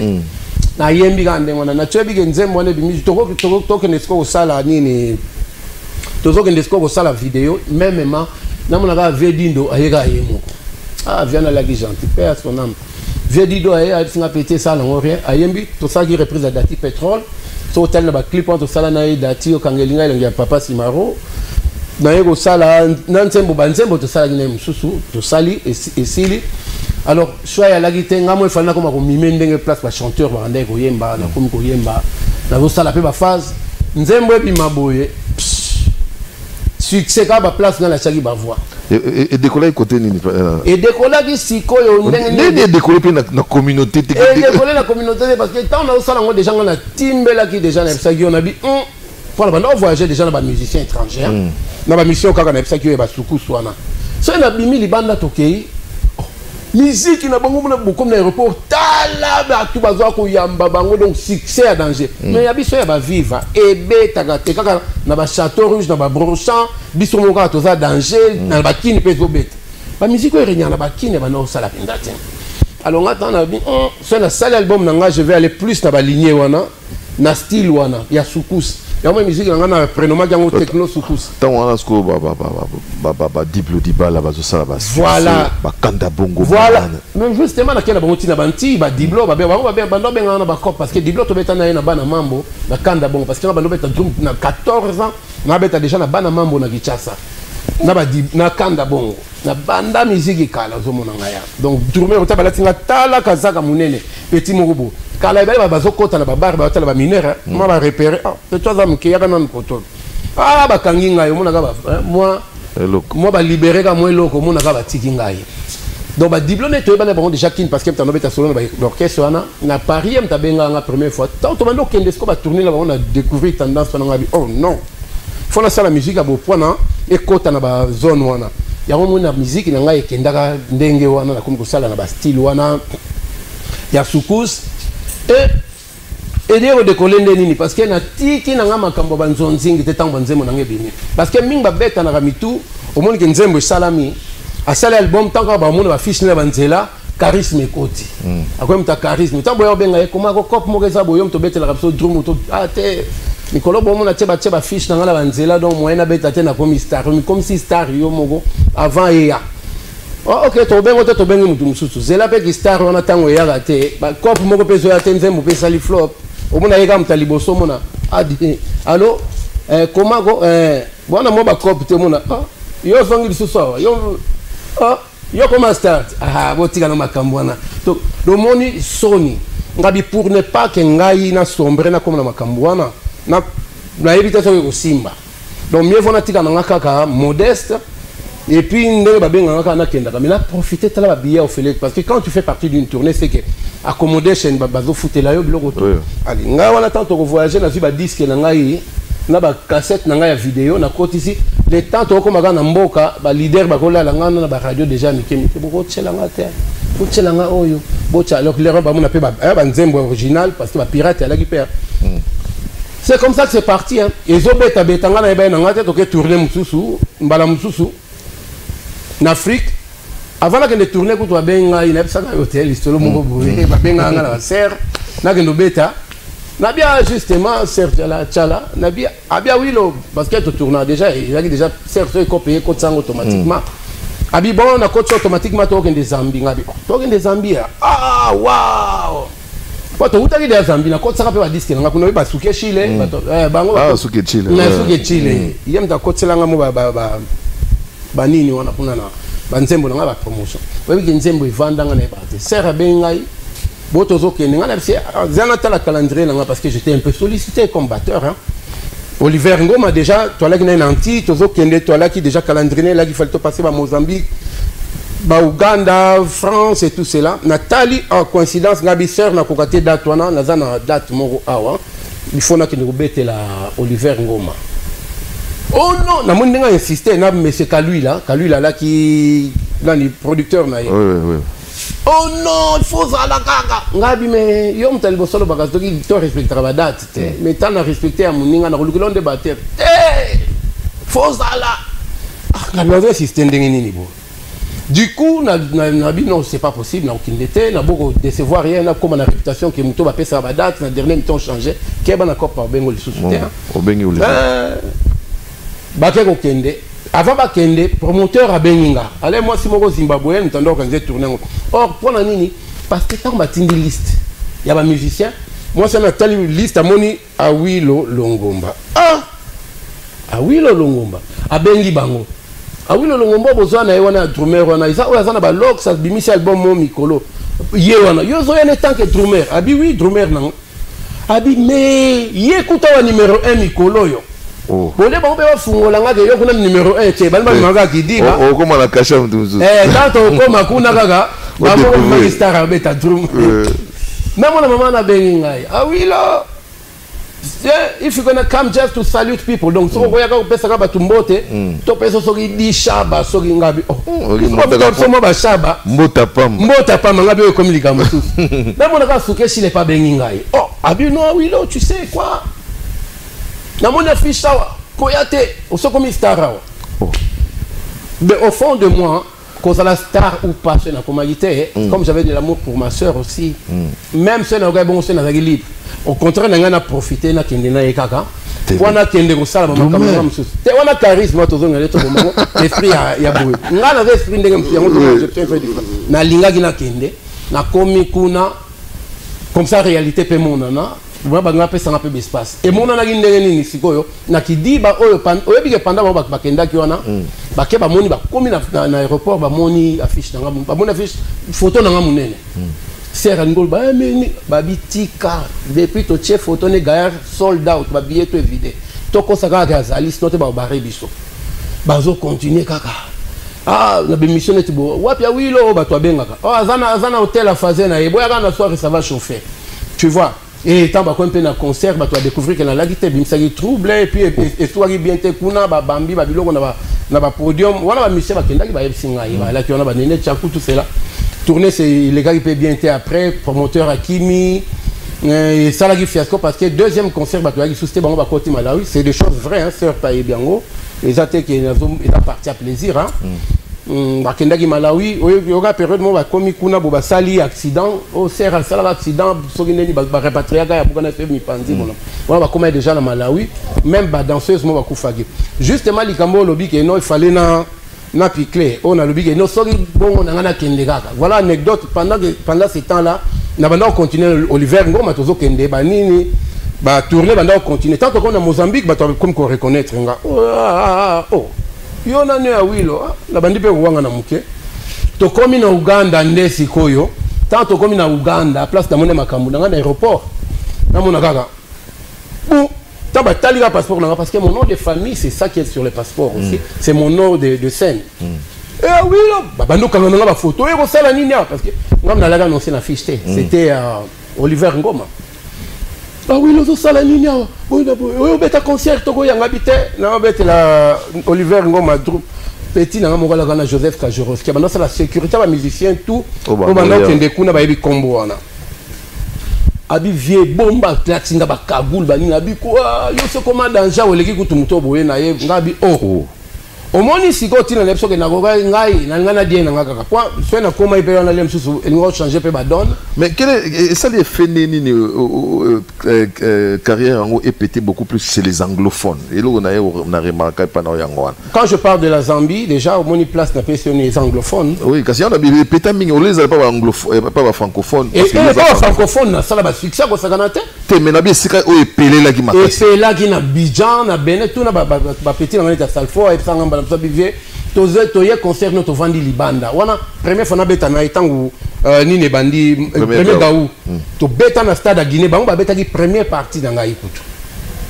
na yembi kande ngona na tchebi ke nzembo ne bimi toko nesko sala nini tozoke nesko ko sala vidéo même na mona Vedindo ayeka yemo viana la gentil père son âme Vedindo a singa pété ça non rien ayembi to ça qui représente Dati pétrole so tel na ba clip on to sala na Dati o kangelinga ile papa Simaro na yeko sala na nzembo banzembo to sala ngine mususu to sali et sili alors choix ya la guitare ngamo il fallait comme ko mime ndenge place ba chanteur ba ndeko yemba na comme ko yemba na zo sala pe ba phase nzembo epi maboye succès ka ba place dans la chaki ba voix et décoller côté nini et décoller qui sikoyo ndenge décoller pe na communauté et décoller la communauté parce que tant on a sala ngo déjà on a timbela qui déjà na ça qui on a bi pour la bande voyager déjà na ba musiciens étrangers na ba mission kaka na ça qui ba suku swana so na bimi libanda tokei musique na bango na beaucoup na aéroport tala ba tu bazwa ko yamba bango donc succès à danger mais ya biso ya ba viva et beta kaka na ba château rouge na ba brochant biso mo ka to za danger na ba kini pe zo beta ba musique ko renya na ba kini ba no sala pendate alors ngata na bi so na sala album na nga je vais aller plus na ba lignée wana na style wana ya soukous ya moi musique nga na prénom yango techno soukous tant wana sko ba diblo dibala ba zo sala ba voilà ba Kanda bongo voilà même justement na kena bango tina banti ba diblo ba bando benga na ba cop parce que diblo to beta na bana mambo na Kanda bongo parce que na bando beta drum na 14 ans na beta déjà na bana mambo na Kinshasa na ba na Kanda bongo na banda musique kala zo mona ngaya donc drummer otaba tinga tala kazaka munene petit morubo kala ba bazokota na ba bar ba tala ba mineur ma ba repérer peut toi zam ki yaka na poto ba kangi ngayo mona ka ba moi ba libérer ka moi loko mona ka ba tiki ngayo donc ba diplôme to ba na bango déjà kin parce que t'en beta solo na l'orchestre wana na Paris m'ta benga nga première fois tant to bando kende ko ba tourner là on a découvert tendance wana ngabi oh non faut na sala musique à beau point na et kota na ba zone wana ya mo na musique na ngai kendaka ndenge wana na comme ko sala na ba style wana ya soukous et dire décoller nini parce que na tiki na ngama kambo banzonzingi te tango nzembo na ngebini parce que minga beta na ramitu au monde que nzembo salami a sala album tango ba mona ba fiche na banzela charisme ekoti akwem ta charisme tambo yo benga ekoma ko cop mo keza boyom to betela rapso drum to ate Nicolas bon na tcheba fiche na ngala banzela donc moyena beta te na comme star comme si star yo mogo avant ya ok to bengo mutu mususu zela pe ki star wana tango ya gate ba cop moko peso ya tenzembo pe sali flop o mona yeka mtaliboso mona adi allo comment go bona mo ba cop te mona yo zongi lisusu yo comment start botika na makambo wana to do moni soni ngabi pour ne pas que ngai na sombre na comme na makambo wana na éviter ça ko simba donc mieux vaut na tika na kaka modeste et puis ndenge ba benga na kenda mais là profiter tala ba billet au félix parce que quand tu fais partie d'une tournée c'est que accommodation bazo foutela yo biloko to ali nga wana tant to voyager na ba disque na ngai na ba cassette na ngai ya vidéo na côté ici les temps to ko magana mboka ba leader ba ko la nga na ba radio déjà mikemi boko tshela nga te ko tshela nga oyo bocha alors les ba mona pe ba nzembo original parce que ba pirate ala ki père. C'est comme ça que c'est parti hein. Ezo beta betanga na ba na nga te to ke tourner mususu mbala mususu en Afrique. Avant que de tourner pour toi benga il a ça dans l'hôtel istolo moko boye ba benga nga na ser na que no beta na bien justement certes la chala na bien abia wilo parce que tu tournes déjà il a déjà certes copier code sang automatiquement abi bon na code automatiquement to que des Zambie ngabi to que des Zambie ah waouh pas to utaki des Zambie na code ça pe ba disque nga kuno ba suke chile bango ah suke chile na suke chile yem ta code selanga mo ba nini wana kuna na banzembo nga ba promotion webi ke nzembo ivanda nga na ebate sera bengai botozo ke nga na bisi zana tala calendrier nga parce que j'étais un peu sollicité comme batteur hein. Oliver Ngoma déjà toi là qui na nanti tozo kende toi là qui déjà calendrier là qu'il fallait to passer ba Mozambique ba Uganda France et tout cela Nathalie en coïncidence nga biseur na kokate date wana na zana date moko awa il faut na que nous bete la Oliver Ngoma. Oh non, na mon nga insisté na monsieur Kalui là qui là ni producteur na ye. Oui. Oh non, il faut ça la kaka. Ngabi mais yo mtali bosolo bagazo qui to respecter la date mais tant na respecter à mon nga na kolukilon de batteur. Faut ça là. Na na insisté ndenge nini bo. Du coup na non, c'est pas possible na aucune date na beaucoup décevoir rien na comme na réputation que muto ba pesa ba date na dernier temps changé. Keba na cop par bengo le sous-souter. Au bengi ou le. Bakeko kende avant bakende promoteur a beninga allez moi si moko Zimbabwe ntando organiser tourner or pour la nini parce que tant batindi liste il y a ba musicien moi c'est na tali liste amoni Awilo Longomba Awilo Longomba abengi bango Awilo Longomba bozwa na wana drummer wana isa oya zana ba lox as bimisi album mo mikolo ye wana yo zo yana tant que drummer abi oui drummer nango abi mais ye kuta wa numéro 1 mikolo yo. Oh. Bon, les bons fungola nga yo kuna numéro 1 che balba manga ki diga oh comment la cache mtuzu tanto koma kuna gaga babo magistar abeta drum même on maman na bengi ngai Awilo if you gonna come just to salute people donc so ko yaka pesa ka batumbote to pesa so ki di shaba so ki ngabi so mo ba shaba mbota pam ngabi comme lika mususu même on ka suke chile pa bengi ngai oh abi no Awilo tu sais quoi. Na mon affiche ça, Koyate, au comme star. Mais au fond de moi, quand la star ou pas, c'est la communauté, comme j'avais de l'amour pour ma soeur aussi, même si on a bon, c'est la libre. Au contraire, on a profité, on a kendena et kaka. On a kendé au salon, on a charisme, on a l'esprit a boué. On a l'esprit de na linga qui na kendé, na komi kuna, comme ça réalité peut mon nana. Moi ba ngapé ça ngapé espace et mon na ngindenge nini sikoyo na kidi ba oyo oyebi ke panda ba bakenda ki wana ba ke ba moni ba komi na aéroport ba moni affiche na ba moni affiche photo na munene sera ngol ba meni ba bitika depuis to chef photo ne gaillard sold out ba billet to vidé to ko saka ka zali stote ba bare biso ba zo continuer kaka na bémission et bo wapi Awilo ba to bengaka azana hôtel à fazer na eboya kana soirée ça va chauffer tu vois. Et tant qu'on peut na concert tu vas découvrir que la guitare bimsa qui trouble et puis histoire bien te kuna ba bambi ba biloko na ba podium wana ba musicien ba kenda ki ba yebsinga ba la ki ona ba nene chaku tout cela tourner c'est les gars qui peut bien te après promoteur Akimi et ça la qui fiasco parce que deuxième concert ba to qui souste bango ba côté Malawi c'est des choses vraies hein sœur Paye Biango les attaques qui est parti à plaisir hein. Bakenda ki Malawi yoga période mo ba komi kuna bo ba sali accident au sera sala accident soki neni ba répatrier ga ya bukana fe mi panzi bona wana ba koma déjà na Malawi même ba danseuse mo ba kufagi justement likambo lobi ke no il fallait na picler on a lobi ke no soki bongo na ngana kende kaka voilà anecdote pendant ce temps là na banda continuer Oliver Ngoma tozo kende ba nini ba tourner banda continuer tant qu'on a Mozambique ba comme qu'on reconnaître nga yo na ne Awilo la bandi pe wanga na muke to komi na Uganda ndesi koyo tant to komi na Uganda place na mone makambu na aéroport na mona kaka ou taba tali ga passeport na parce que mon nom de famille c'est ça qui est sur le passeport aussi c'est mon nom de scène Eh oui, là, quand on a la photo, et on sait la ligne, parce que on a annoncé la fiche, c'était Oliver Ngoma. Ah oui, là, on sait la ligne, oui, on a un concert, on a habité, Oliver Ngoma, petit, on a Joseph Kajorowski, on a la sécurité, les musiciens, tout, on a un combo. Abi vie bomba klaxinga ba Kaboul bani abi quoi yo se comment danger o leki kutumuto boye na ye ngabi oh au moni siko tina lepso ke na goga ngai na ngana die na ngaka kwa so na koma ipe na lem susu elingo changer pe ba donne mais quel est ça les fait ni carrière en est pété beaucoup plus chez les anglophones et là on a remarqué pendant yangoan quand je parle de la Zambie déjà au moni place na personne les anglophones oui parce qu'il y en a pété mingi on les pas anglophone pas francophone parce que pas francophone ça la succès ko sakanate te mais na bien sika o epelé là qui m'a et là qui na Bijan na Benin tout na ba petit na ta Salfo et ça ngamba na bivé toye concert notre vandi libanda wana première fois na beta na itangu ni ne bandi premier gaou to beta na stade à Guinée ba on beta qui première partie dans ngai kutu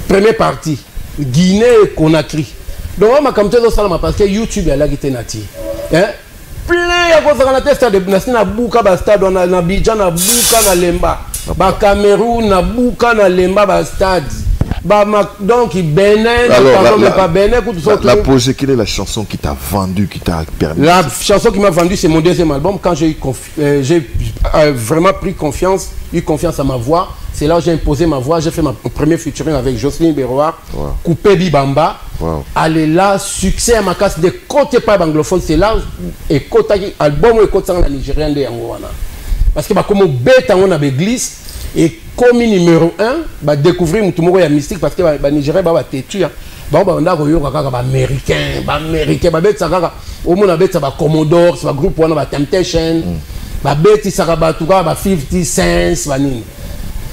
première partie Guinée Conakry donc on m'a comme ça salama parce que YouTube ya la gitenati hein plein ya ko na testa de na buka ba stade na Bijan na buka na Lemba ba Cameroun na buka na Lemba ba stade donc Bénin pas Bénin la projet quelle est la chanson qui t'a vendu qui t'a permis la chanson qui m'a vendu c'est mon deuxième album quand j'ai vraiment pris confiance eu confiance à ma voix c'est là où j'ai imposé ma voix j'ai fait ma premier featuring avec Jocelyne Beroir Coupé Bibamba allez là succès à ma casse de côté pas anglophone c'est là et côté album et côté la Nigérienne de Angoana parce que comme bête on a glisse et comme numéro 1 bah découvrir mutumoko ya mystique parce que ba Nigeria ba têtu ba onda ko yo kaka ba américain ba betsa kaka au monde betsa ba Commodore ba groupe wana ba Temptation ba beti saka ba tuka ba 50 cents ba nini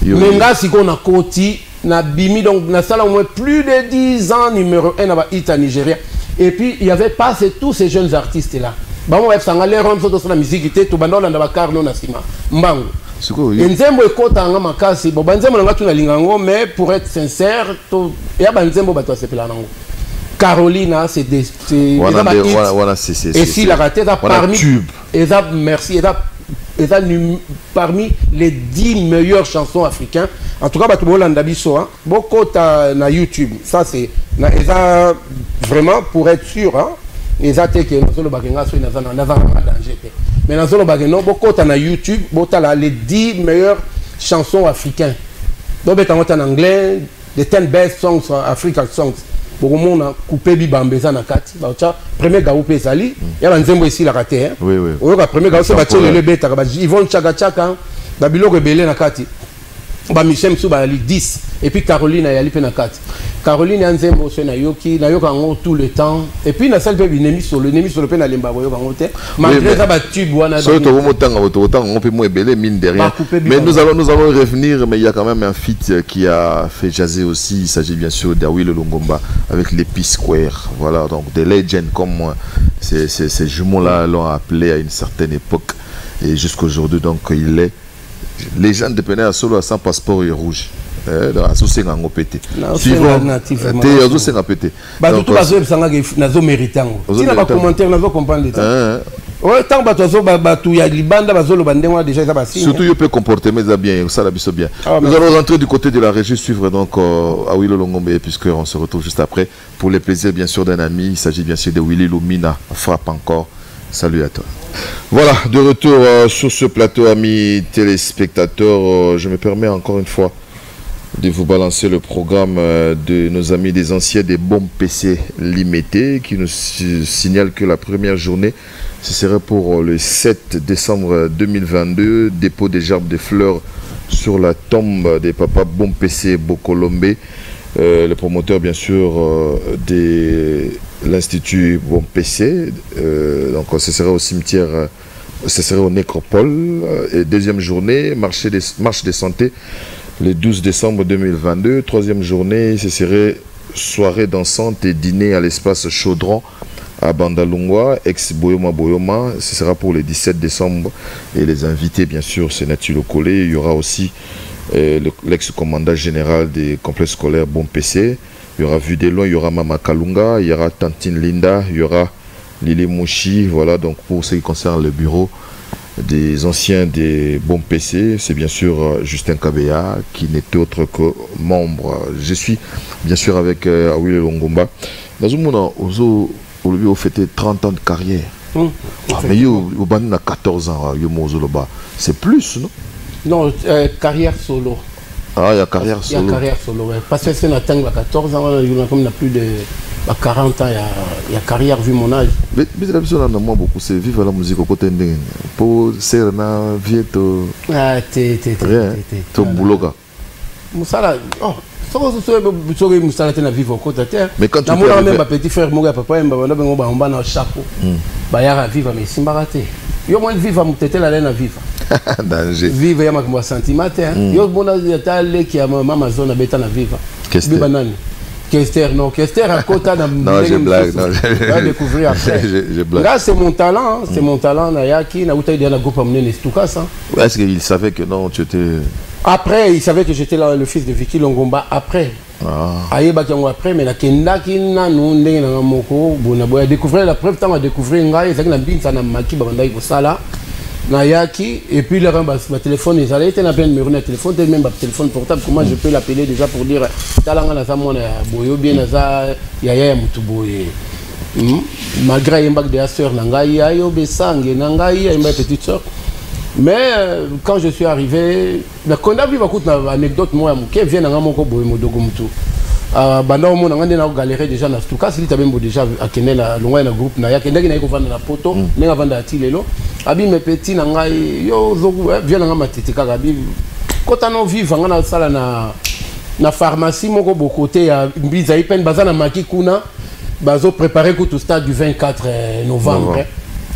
mais nga siko na koti na bimi donc na sala au moins plus de 10 ans numéro 1 na ba hit à Nigeria et puis il y avait pas tous ces jeunes artistes là ba mo websa nga les rom so to la musique était to bandola na ba Carlo na sima mbango Nzembo ekota nga makasi bo banzembo nga tuna lingango mais pour être sincère to ya banzembo bato sepela nango Carolina c'est des et si la raté parmi et ça merci et ça parmi les 10 meilleures chansons africaines en tout cas bato bolanda biso hein beaucoup na YouTube ça c'est na vraiment pour être sûr hein et ça te que nous le bagenga so na danger mais dans le bagage non beaucoup na YouTube botala les 10 meilleures chansons africaines donc en anglais the 10 best songs African songs beaucoup monde a Coupé Bibamba na kati ba premier gaupé sali ya banzembo ici la raté hein oui o ka premier gaupé ba tshele le beta ba Yvonne Chaka ba biloko belé na kati ba Michel Msuba li 10 et puis Caroline ya li pe na kati Caroline Nzembo so na yoki ngo tout le temps et puis na salle pe binemi solo pe na lemba boyo ngo te malgré ça ba tube wana so to motanga on peut moins belé mine de rien mais nous allons revenir mais il y a quand même un feat qui a fait jaser aussi il s'agit bien sûr d'Awilo Longomba avec les P-Square voilà donc des legends comme moi ces jumeaux là l'ont appelé à une certaine époque et jusqu'aujourd'hui donc il est légende de Pénéa solo à sans passeport et rouge associé à un pété. Suivant, t'es associé à un pété. Bah tout le monde n'a pas mérité. Si n'a pas commentaire, n'a pas compris. Ouais, tant que tu y a libanda, bazolo bandéwa déjà ça va. Surtout il peut comporter mais ça bien, ça l'habite bien. Nous allons rentrer du côté de la régie suivre donc Awilo Longomba puisque on se retrouve juste après pour les plaisirs bien sûr d'un ami. Il s'agit bien sûr de Willy Lumina. Frappe encore. Salut à toi. Voilà, de retour sur ce plateau, amis téléspectateurs. Je me permets encore une fois de vous balancer le programme de nos amis des anciens des bombes PC Limité qui nous signalent que la première journée, ce serait pour le 7 décembre 2022, dépôt des gerbes de fleurs sur la tombe des papas Bombes PC Bokolombe, le promoteur bien sûr de l'Institut Bombes PC. Donc ce serait au cimetière, ce serait au Nécropole. Et deuxième journée, marche des santé le 12 décembre 2022. Troisième journée, ce serait soirée dansante et dîner à l'espace Chaudron à Bandalungwa, ex-Boyoma Boyoma. Ce sera pour le 17 décembre. Et les invités, bien sûr, c'est Nathalie Collet. Il y aura aussi l'ex-commandant général des complexes scolaires Bombes PC. Il y aura Vu de Loin, il y aura Mama Kalunga, il y aura Tantine Linda, il y aura Lili Mouchi, voilà, donc pour ce qui concerne le bureau des anciens des bons PC, c'est bien sûr Justin Kabea qui n'est autre que membre. Je suis bien sûr avec Awile Longomba. Dans un moment, vous fêtez 30 ans de carrière. Mais vous avez 14 ans, c'est plus, non? Non, carrière solo. Ah, il y a carrière solo. Il y a carrière solo, ouais. Parce que c'est à 14 ans, il y a plus de 40 ans, il y a carrière vu mon âge. Mais la vision là, moi beaucoup, c'est vivre la musique au côté de pour Serna, Vieto. Ah, t'es. Ton boulot, gars. Moussala, oh. Mais quand tu as même petit frère, mon papa, on a un chapeau. Bayara vivre, mais si m'arrêter. Yo moins de vivre, mon tête la laine à vivre. Danger. Vivre, il y a un sentiment. Yo bon a qui a ma zone à béton à vivre. Qu'est-ce que Kester, non, Kester à côté d'un. Non, je blague. Je découvrir après. Là, c'est mon talent. C'est mon talent. Nayaki, na outai de la groupe amené Nestukas. Est-ce qu'il savait que non, tu étais. Après, il savait que j'étais le fils de Vicky Longomba après. Aïe, après, mais la Kenda qui n'a non n'a moko, bon, a découvert la preuve, tant à découvrir un gars, c'est que la bine, ça n'a maki, bandaï pour ça là. Nayaki, et puis le rembas, ma téléphone, ils allaient être un numéro de téléphone, même ma téléphone portable, comment je peux l'appeler déjà pour dire, talanga na zamona, boyo bien naza, yaya mutuboye. Malgré un bac de sœur, nangaï, ayo besang, nangaï, ma petite sœur. Mais quand je suis arrivé, quand on a vu une anecdote, moi, qui vient dans mon cobo et mon dogomutu. Banda au monde, on a galéré déjà dans ce cas. Si tu as même déjà à Kenel, loin dans le groupe, il y a quelqu'un qui a vendu la poto, il a vendu la tilelo. Abi mes petits, yo viens dans ma tête, Kagabi. Quand on vit, on a ça na pharmacie, mon cobo côté, il y a une bazana makikuna, bazo préparé pour tout stade du 24 novembre.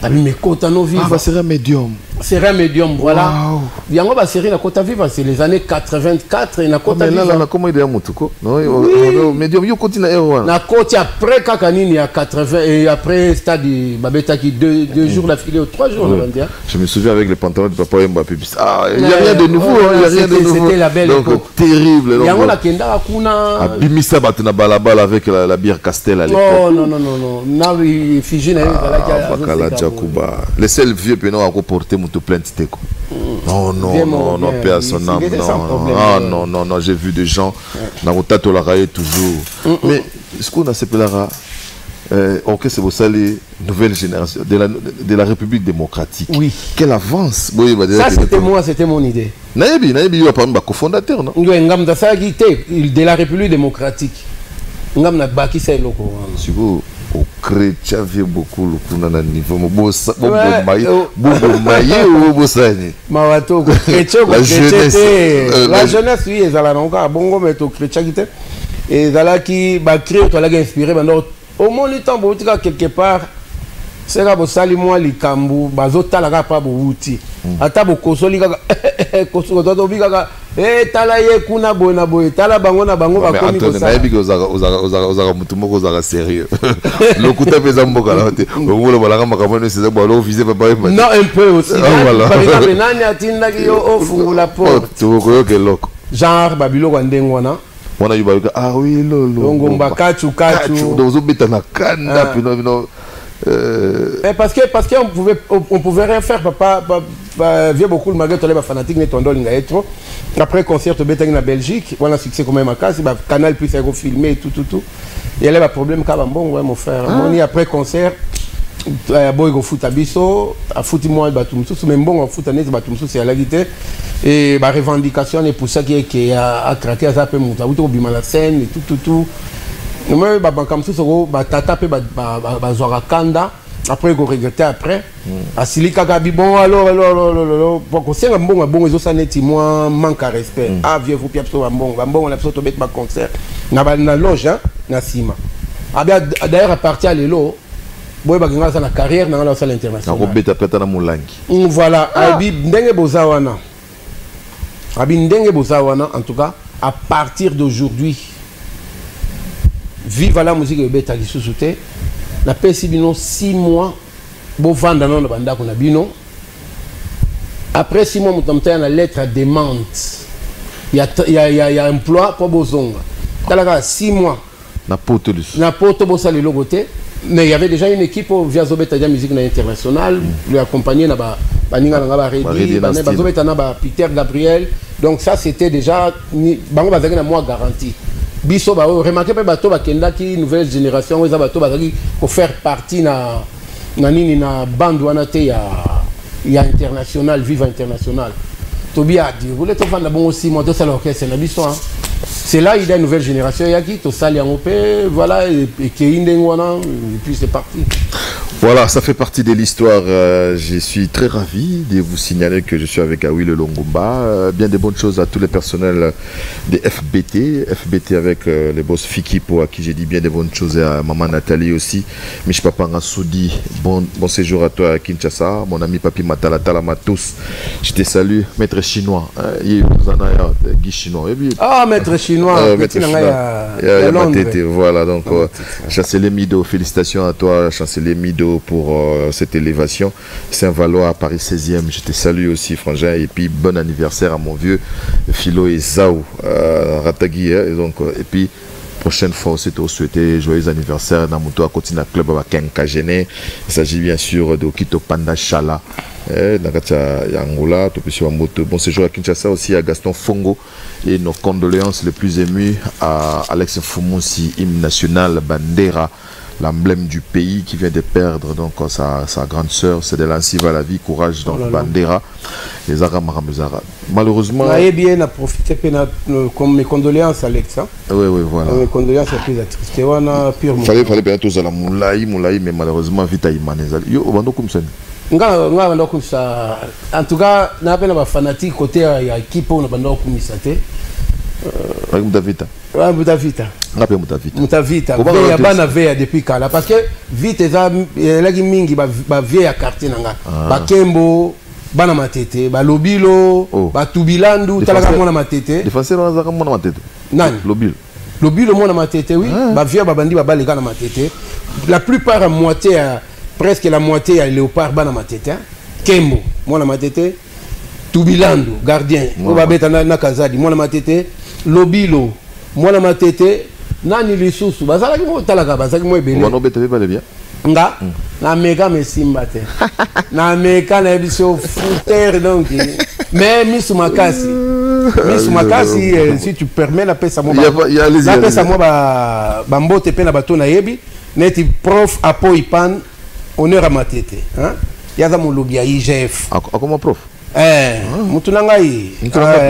Abi mes côtes à nos vivres. C'est un médium. C'est un médium, voilà. Il y a une série, la Côte Viva, c'est les années 84 et la Côte Viva. Là, comment il est à Moutouko? Non, médium, il continue à la Côte, après Kakanini, il y a 80 et après Stade Babeta qui 2 jours d'affilée ou 3 jours. Je me souviens avec les pantalons de papa Mbappé. Ah, il n'y a rien de nouveau, il n'y a rien de nouveau. C'était la belle époque. Terrible. Il y a la Kenda Kuna. Abimissa Batuna Balabal avec la bière Castel à l'époque. Non. Fiji, les seuls vieux pénaux à reporter te plainte non, paix à son âme. Non, j'ai vu des gens dans le tato la raille toujours. Mais ce qu'on a c'est c'est pour ça les nouvelles générations de la République démocratique. Oui. Quelle avance. Ça c'était mon idée. Naïbi, il va parler de cofondateur, non? De la République démocratique. Ngam na baki c'est loko. Au chrétien vient beaucoup le coup dans le niveau bobo maillé ou bossani mawato chrétien la jeunesse oui ils allaient encore bongo mais au chrétien qui était et ils allaient qui ba créer toi là inspiré maintenant au moins le temps botika quelque part c'est là bosali moi likambu bazota la pas bouti ata bokosoli kaka koso to bika tala ye kuna bona boy tala bango na bango ba komi ko ça nayebi ko oza mutu moko oza sérieux lokuta peza mboka la te ngolo balanga makamano c'est ça balo viser papa non un peu aussi par exemple nani atinda ki yo ofu la porte to ko yo ke loko genre babilo kwa ndengwana wana yuba ah oui lolo ngomba kachu dozo beta na kanda pino parce qu'on pouvait rien faire papa vient beaucoup le malgré tous les fanatiques n'est tondo lingaetro après concert au Betang en Belgique on a succès quand même à casa canal plus à filmer tout il y a un problème quand même bon ouais mon frère on après concert boy go foot abiso a foot moi batumsu même bon en foot anet batumsu c'est à la guitare et ba revendication et pour ça qui a craqué à ça peu monta ou bima la scène et tout mais comme ça tata pe bazora kanda après go regretter après asili kaka bi bon alors pour que c'est un bon ils ont neti moi manque à respect vieux vous piapso bon on a plutôt to bet ba concert na loge hein na sima d'ailleurs à partir à l'élo boy ba ngala sa carrière na la salle internationale na ko beta peta na mulangi voilà abi ndenge bozawana en tout cas à partir d'aujourd'hui vive la musique de Beta qui sous-souté. La PSI bino 6 mois. Bon vendre dans le banda qu'on a bino. Après 6 mois, nous avons la lettre à demande. Il y a emploi pour Bozonga. Dans 6 mois. Na poto bossa le logoté. Mais il y avait déjà une équipe via Zobetadia Musique Internationale, lui accompagné Peter Gabriel. Donc ça c'était déjà bango bazaki na moi garantie. Biso ba remarquer pe bato ba kenda ki nouvelle génération weza bato bazaki pour faire partie na nini na bande wana te ya international viva international. Tobi a dit vous voulez te vendre bon aussi moi to ça l'orchestre na biso hein. C'est là il y a une nouvelle génération yaki to sali en opé voilà et puis c'est parti. Voilà, ça fait partie de l'histoire. Je suis très ravi de vous signaler que je suis avec Awi Le Longomba. Bien des bonnes choses à tous les personnels des FBT. FBT avec les boss Fiki pour à qui j'ai dit bien des bonnes choses et à maman Nathalie aussi. Mich Papa Ngasoudi, bon séjour à toi à Kinshasa. Mon ami Papi Matala Talama tous. Je te salue. Maître chinois. Guy chinois. Ah, maître chinois. Maître chinois. Voilà, donc Chancelier Mido, félicitations à toi, Chancelier Mido, pour cette élévation. Saint-Valois à Paris 16e, je te salue aussi frangin, et puis bon anniversaire à mon vieux Philo et Zao Ratagui, et donc et puis prochaine fois aussi te souhaiter joyeux anniversaire dans mon tour à continuer club à Kenkagene. Il s'agit bien sûr de Okito Panda Chala Angola, bon séjour à Kinshasa aussi à Gaston Fongo, et nos condoléances les plus émues à Alex Fumunsi, hymne national Bandera, l'emblème du pays qui vient de perdre donc sa grande sœur. C'est de l'ainsi va la vie, courage donc Bandera, les Aramaramezara. Malheureusement. Bien à profiter comme mes condoléances Alex. Hein? Oui, voilà. Mes condoléances à plus attristé. Fallait bien tous à la Moulaï, mais malheureusement vite à Imanezal. Yo, on comme ça. En tout cas, on a un fanatique côté à équipe on a bandé comme ça. Moutavita. Moutavita. Moutavita. Il y a bana veille depuis Kala parce que vite là qui mingi ba vieille à quartier nanga. Ba Kembo, bana matete, ba Lobilo, ba Tubilandu, talaka mona matete. Défenseur na zaka mona matete. Nani? Lobilo mona matete oui. Ba vieille ba bandi ba balega na matete. La plupart à moitié presque la moitié à Léopard bana matete. Kembo mona matete. Tubilandu gardien. Oba beta na Kazadi mona matete. Lobilo mwana matete nani lisusu bazalaki mo talaka bazalaki mo ebele wana obeta beba bien nga na meka mesimba te na meka na biso fouter donc mais misu makasi si tu permets la pesa mo la pesa mo ba mbote pe na bato na yebi neti prof apo ipan honneur à matete hein yaza mo lobi ya IGF comment prof mutu na ngai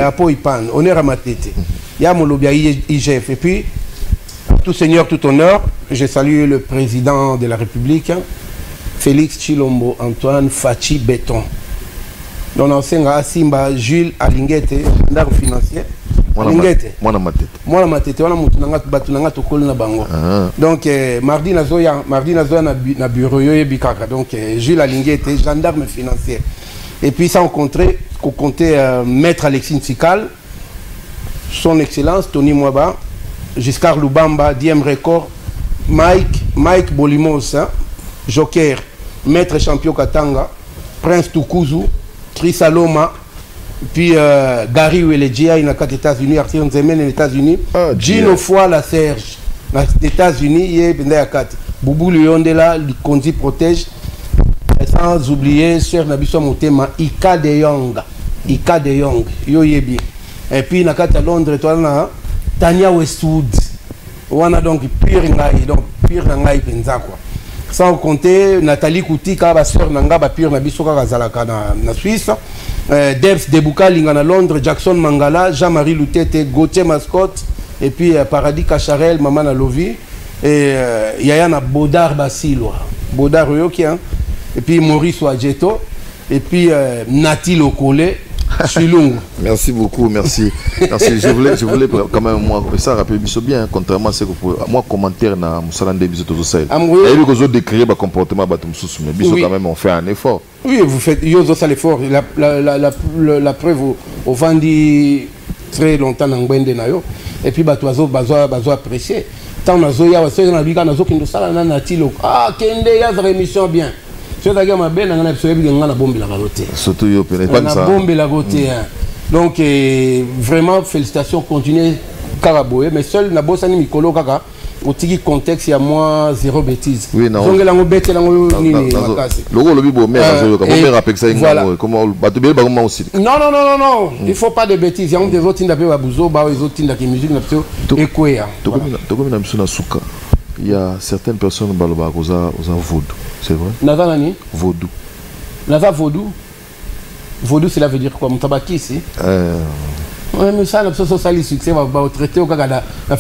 apo ipan honneur à matete ya mo lobi ya IGF. Et puis tout seigneur tout honneur, je salue le président de la République Félix Chilombo Antoine Fachi Béton. Donc ensenga Simba Jules Alingete ndar financier Alingete mwana matete wana mutu nanga batu nanga tokoli na bango. Donc mardi nazoya na bureau yo bikaka. Donc Jules Alingete gendarme financier. Et puis sans compter maître Alexis Nsikal, son excellence Tony Mwaba, Giscard Lubamba, DM Record, Mike Bolimos, hein, Joker, maître champion Katanga, Prince Tukuzu, Trisaloma, puis Gary Welegia, il y a 4 États-Unis, Arthur Nzemen, les États-Unis, Gino Foy, la Serge, les États-Unis, il y a 4. Boubou Lyondela, Kondi protège. Sans oublier Sœur Nabiso Motema Ika de Young yo yebi. Et puis nakata Londres toi na Tania Westwood wana donc pire ngai penza quoi. Sans compter Nathalie Koutika ba sœur nanga ba pire na biso ka zalaka na Suisse. Debs Debuka linga na Londres, Jackson Mangala, Jean-Marie Loutete, Gauthier Mascotte, et puis Paradis Kacharel, Maman na Lovi, et Yaya na Bodar Basilwa. Bodar Yoki hein. Et puis Maurice Wadjeto, et puis Nati Lokole, Chilungu. Merci beaucoup, merci. Je voulais quand même, moi, ça rappelle bien, contrairement à ce que moi, commentaire dans Moussalande Biso Tozosel. Et puis, vous décrivez le comportement de Moussous, mais Biso, quand même, on fait un effort. Oui, vous faites l'effort. La preuve, au Vandi, très longtemps dans Gwende Nayo, et puis, Batoiseau, Bazo apprécié. Tant Nazoya, Nazo qui nous sala Nati Lokole. Ah, Kende, il y a une émission bien. Surtout yo donc vraiment félicitations, continuez Karaboé, mais seul na bosani mikolo kaka au tiki contexte il y a moi zéro bêtise. Oui, non. Donc là on bête là on nini makasi. Logo le bibo mère rappelle ça comment batubé ba comment aussi. Non, il faut pas de bêtises. Il y a des autres qui ont babuzo, des autres qui ont musique et quoi. Il y a certaines personnes qui ont vaudou, c'est vrai? Nazanani? Vaudou. Naza vaudou? Vaudou, cela veut dire quoi? Moutabaki ici? Oui, mais ça, ça le succès va traiter au Canada. La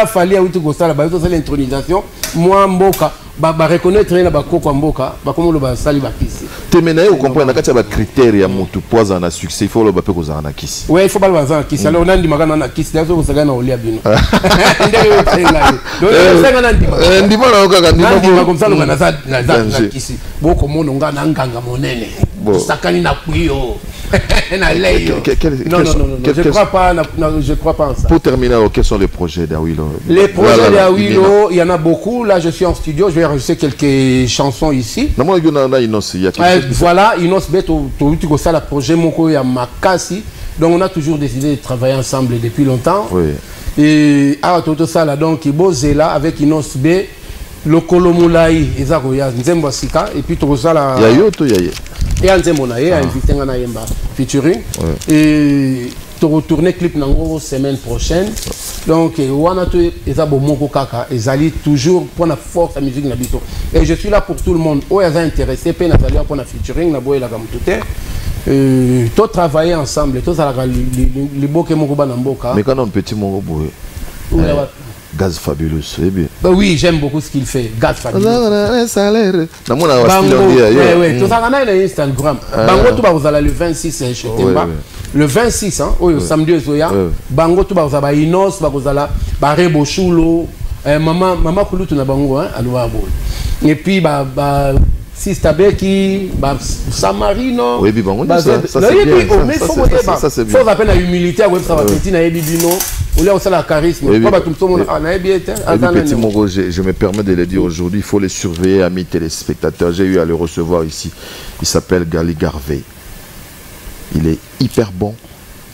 fallu à Outugosa, l'intronisation. Moi, Mboka, reconnaître la Bako Mboka, comme le Sali Bakisi. Temenaye, vous comprenez, quand il y a des critères pour poser un succès, il faut le baper aux Anakis. Oui, il faut pas le baser en Kiss. Alors, on a dit Magana Nakis, d'ailleurs, vous savez, on a bien. Donc, comme ça, on a Nakis. Beaucoup de monde ont un ganga monene. Sakani na Puyo. Non, je crois pas en ça. Pour terminer, alors, quels sont les projets d'Awilo? Les projets d'Awilo, il y en a beaucoup. Là, je suis en studio, je vais enregistrer quelques chansons ici. Voilà, Inos Bet, tu as ça, le projet Moko ya Makasi. Donc, on a toujours décidé de travailler ensemble depuis longtemps. Oui. Et tout ça, là, donc, il là avec Inos B, le Kolomulaï, Ezagoya, Nzembo Sika, et puis tout ça là. Et Nzembo Naye, invité à Nayemba featuring. Et tu retourner clip nango semaine prochaine. Donc, wana tu ezabo moko kaka, ezali toujours pour la force la musique nabito. Et je suis là pour tout le monde. O yaza intéressé, pe nazali pour la featuring, naboye la gamutute. Tout travailler ensemble, tout ça la li boke moko bana mboka. Mais quand on petit moko boye. Gaz Fabulous, c'est bien. Bah oui, j'aime beaucoup ce qu'il fait. Gaz Fabulous. Oui, tout ça, on a Instagram. Bango, tu vas le 26 chez Temba. Le 26, samedi, Bango, tu vas Inos, Rebo Chulo, Maman Koulou, tu n'as Bango, et puis, Sista Beki, Samarino. Oui, Bango, ça c'est bien. Ça c'est bien. Faut appeler la humilité, ça va petit na ebibino. Ou là on la charisme. Je me permets de le dire aujourd'hui, il faut les surveiller, amis téléspectateurs. J'ai eu à le recevoir ici. Il s'appelle Gali Garvey. Il est hyper bon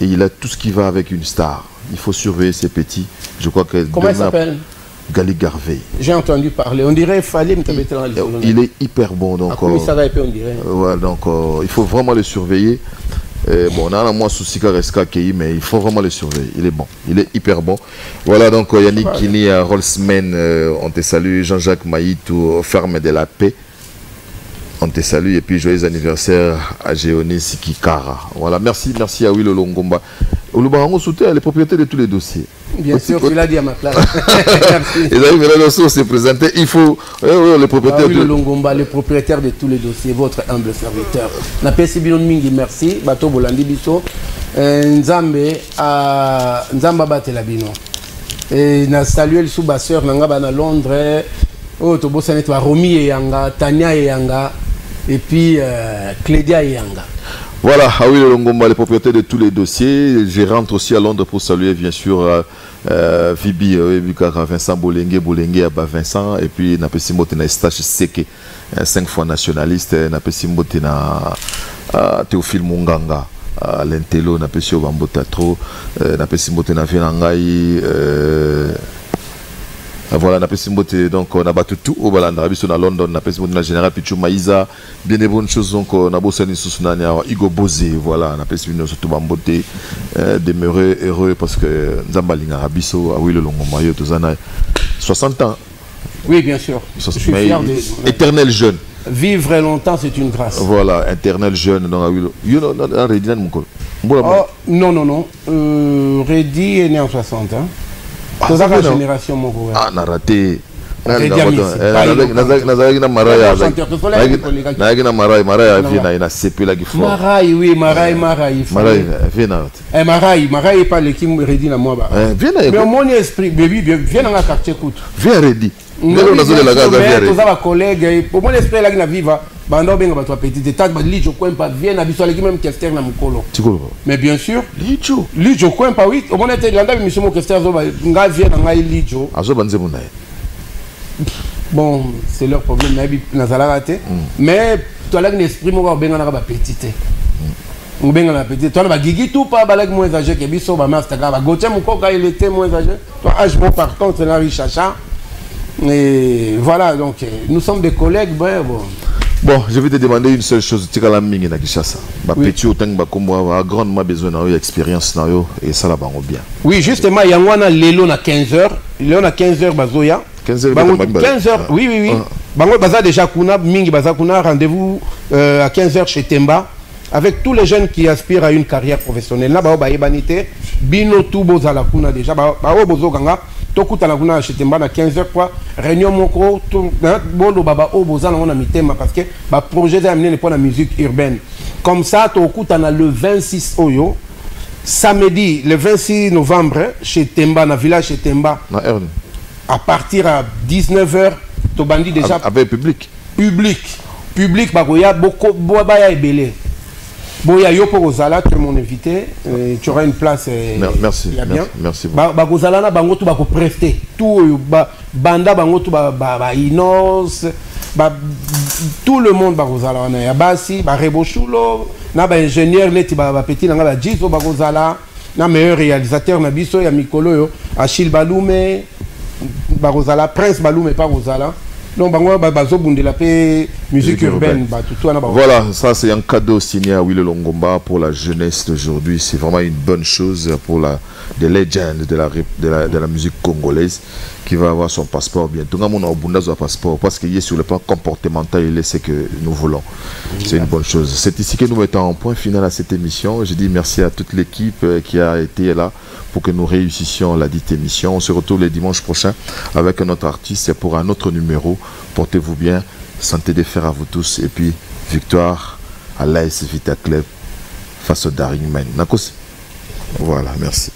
et il a tout ce qui va avec une star. Il faut surveiller ces petits. Je crois que comment il s'appelle? Gali Garvey. J'ai entendu parler. On dirait Falim. Il est hyper bon. Donc, on dirait. Ouais, donc il faut vraiment le surveiller. Bon, on a un moins souci mais il faut vraiment le surveiller. Il est bon, il est hyper bon. Voilà, donc Yannick Kini, Rolsman, on te salue. Jean-Jacques Maïtou, Ferme de la Paix, on te salue. Et puis joyeux anniversaire à Géonis Kikara. Voilà, merci à Willo Longomba. Olubarango soutient les propriétaires de tous les dossiers. Bien sûr, tu l'as dit à ma place. Ils arrivent là aussi, se présenter. Il faut les propriétaires. Willo Longomba, les propriétaires de tous les dossiers, votre humble serviteur. Napesi Binon Mingi, merci. Bato Bolandi Biso. Nzambe Batela Bino. Et na salué le sous-basseur Nanga na Londres. Oh, to bossa netwa Romi Yanga, Tania Yanga. Et puis Clédia Yanga. Voilà, Awil Longomba, les propriétaires de tous les dossiers. Je rentre aussi à Londres pour saluer bien sûr Vibi, Vincent Bolengue, Vincent, et puis Napesimote na Estache Seke, 5 fois nationaliste, Napesimote na Théophile Munganga, Lentelo, Napesio Bambotatro, Napesimote na Vienangai. Voilà, on a passé donc on a battu tout au Balanda, on a London, on a passé la générale Pichou Maïza, bien des bonnes choses donc on a bossé sur Igo Bozé, voilà, on a passé surtout Bamboté, demeurer heureux parce que Nzambalinga Rabiso a oui le long maillot tous en 60 ans. Oui, bien sûr. Je suis fier de éternel jeune. Vivre longtemps, c'est une grâce. Voilà, éternel jeune donc non. Reddy est né en 60 ans. C'est la génération Moko. Ah, n'a raté. Maraya pas l'équipe Reddy na moi. Mais mon esprit, baby, viens dans la quartier écoute. Viens Reddy. Collègue, pour mon esprit là qui na viva. Bando benga batwa petite tag ba lijo kwempa vienne abiso aleki même Kester na mukolo. Mais bien sûr, lijo kwempa oui, on était landa monsieur mo Kester zo ba nga vienne nga lijo. Azo banze mona. Bon, c'est leur problème na bi na zala raté. Mais toi là un esprit mo ba benga na ba petite. Ou bien on a petit. Toi, on a Guigui tout pas balèque moins âgé que Bisso, bah, master, bah, Gauthier, mon coca, il était moins âgé. Toi, âge bon, par contre, c'est un Chacha. Et voilà, donc, nous sommes des collègues, ben, bon. Bon, je vais te demander une seule chose. Tu as la mingi na Kishasa. Petit autant que Bakombo a grandement besoin d'expérience et ça là va bien. Oui, justement, il y a un Lélo à 15h. Il y a 15h Bazoya. 15h. 15h. Oui, oui, oui. Bango Baza déjà kuna mingi Baza kuna rendez-vous à 15h chez Temba avec tous les jeunes qui aspirent à une carrière professionnelle. Là, ba ebanité bino tout bozala kuna déjà ba bozo ganga. Tokuta na kuna chez Temba à 15h quoi. Réunion moko tout bolo baba o bozala on a mitema parce que ba projet d'amener pour la musique urbaine. Comme ça tokuta na le 26 oyo samedi le 26 novembre chez Temba na village chez Temba. À partir à 19h Tobandi déjà avec public. Public bagoya beaucoup boya ebele. Boya yo pour Ozala tu es mon invité, tu auras une place. Merci. Bien. Merci beaucoup. Bagozala na bango tu bako prester. Tout banda bango tu ba Inos tout le monde bagozala na ya basi ba Rebochulo na ba ingénieur leti ba petit na ba Jizo bagozala na meilleur réalisateur na biso ya mikolo yo Achille Balume bagozala Prince Balume pas Ozala. Donc, la musique urbaine. Voilà, ça c'est un cadeau signé à Willy Longomba pour la jeunesse d'aujourd'hui. C'est vraiment une bonne chose pour des légendes de la musique congolaise qui va avoir son passeport bientôt. On a un passeport parce qu'il est sur le plan comportemental, il est ce que nous voulons. C'est une bonne chose. C'est ici que nous mettons un point final à cette émission. Je dis merci à toute l'équipe qui a été là pour que nous réussissions la dite émission. On se retrouve le dimanche prochain avec un autre artiste pour un autre numéro. Portez-vous bien, santé de fer à vous tous et puis victoire à l'AS Vita Club face au Daring Men. Voilà, merci.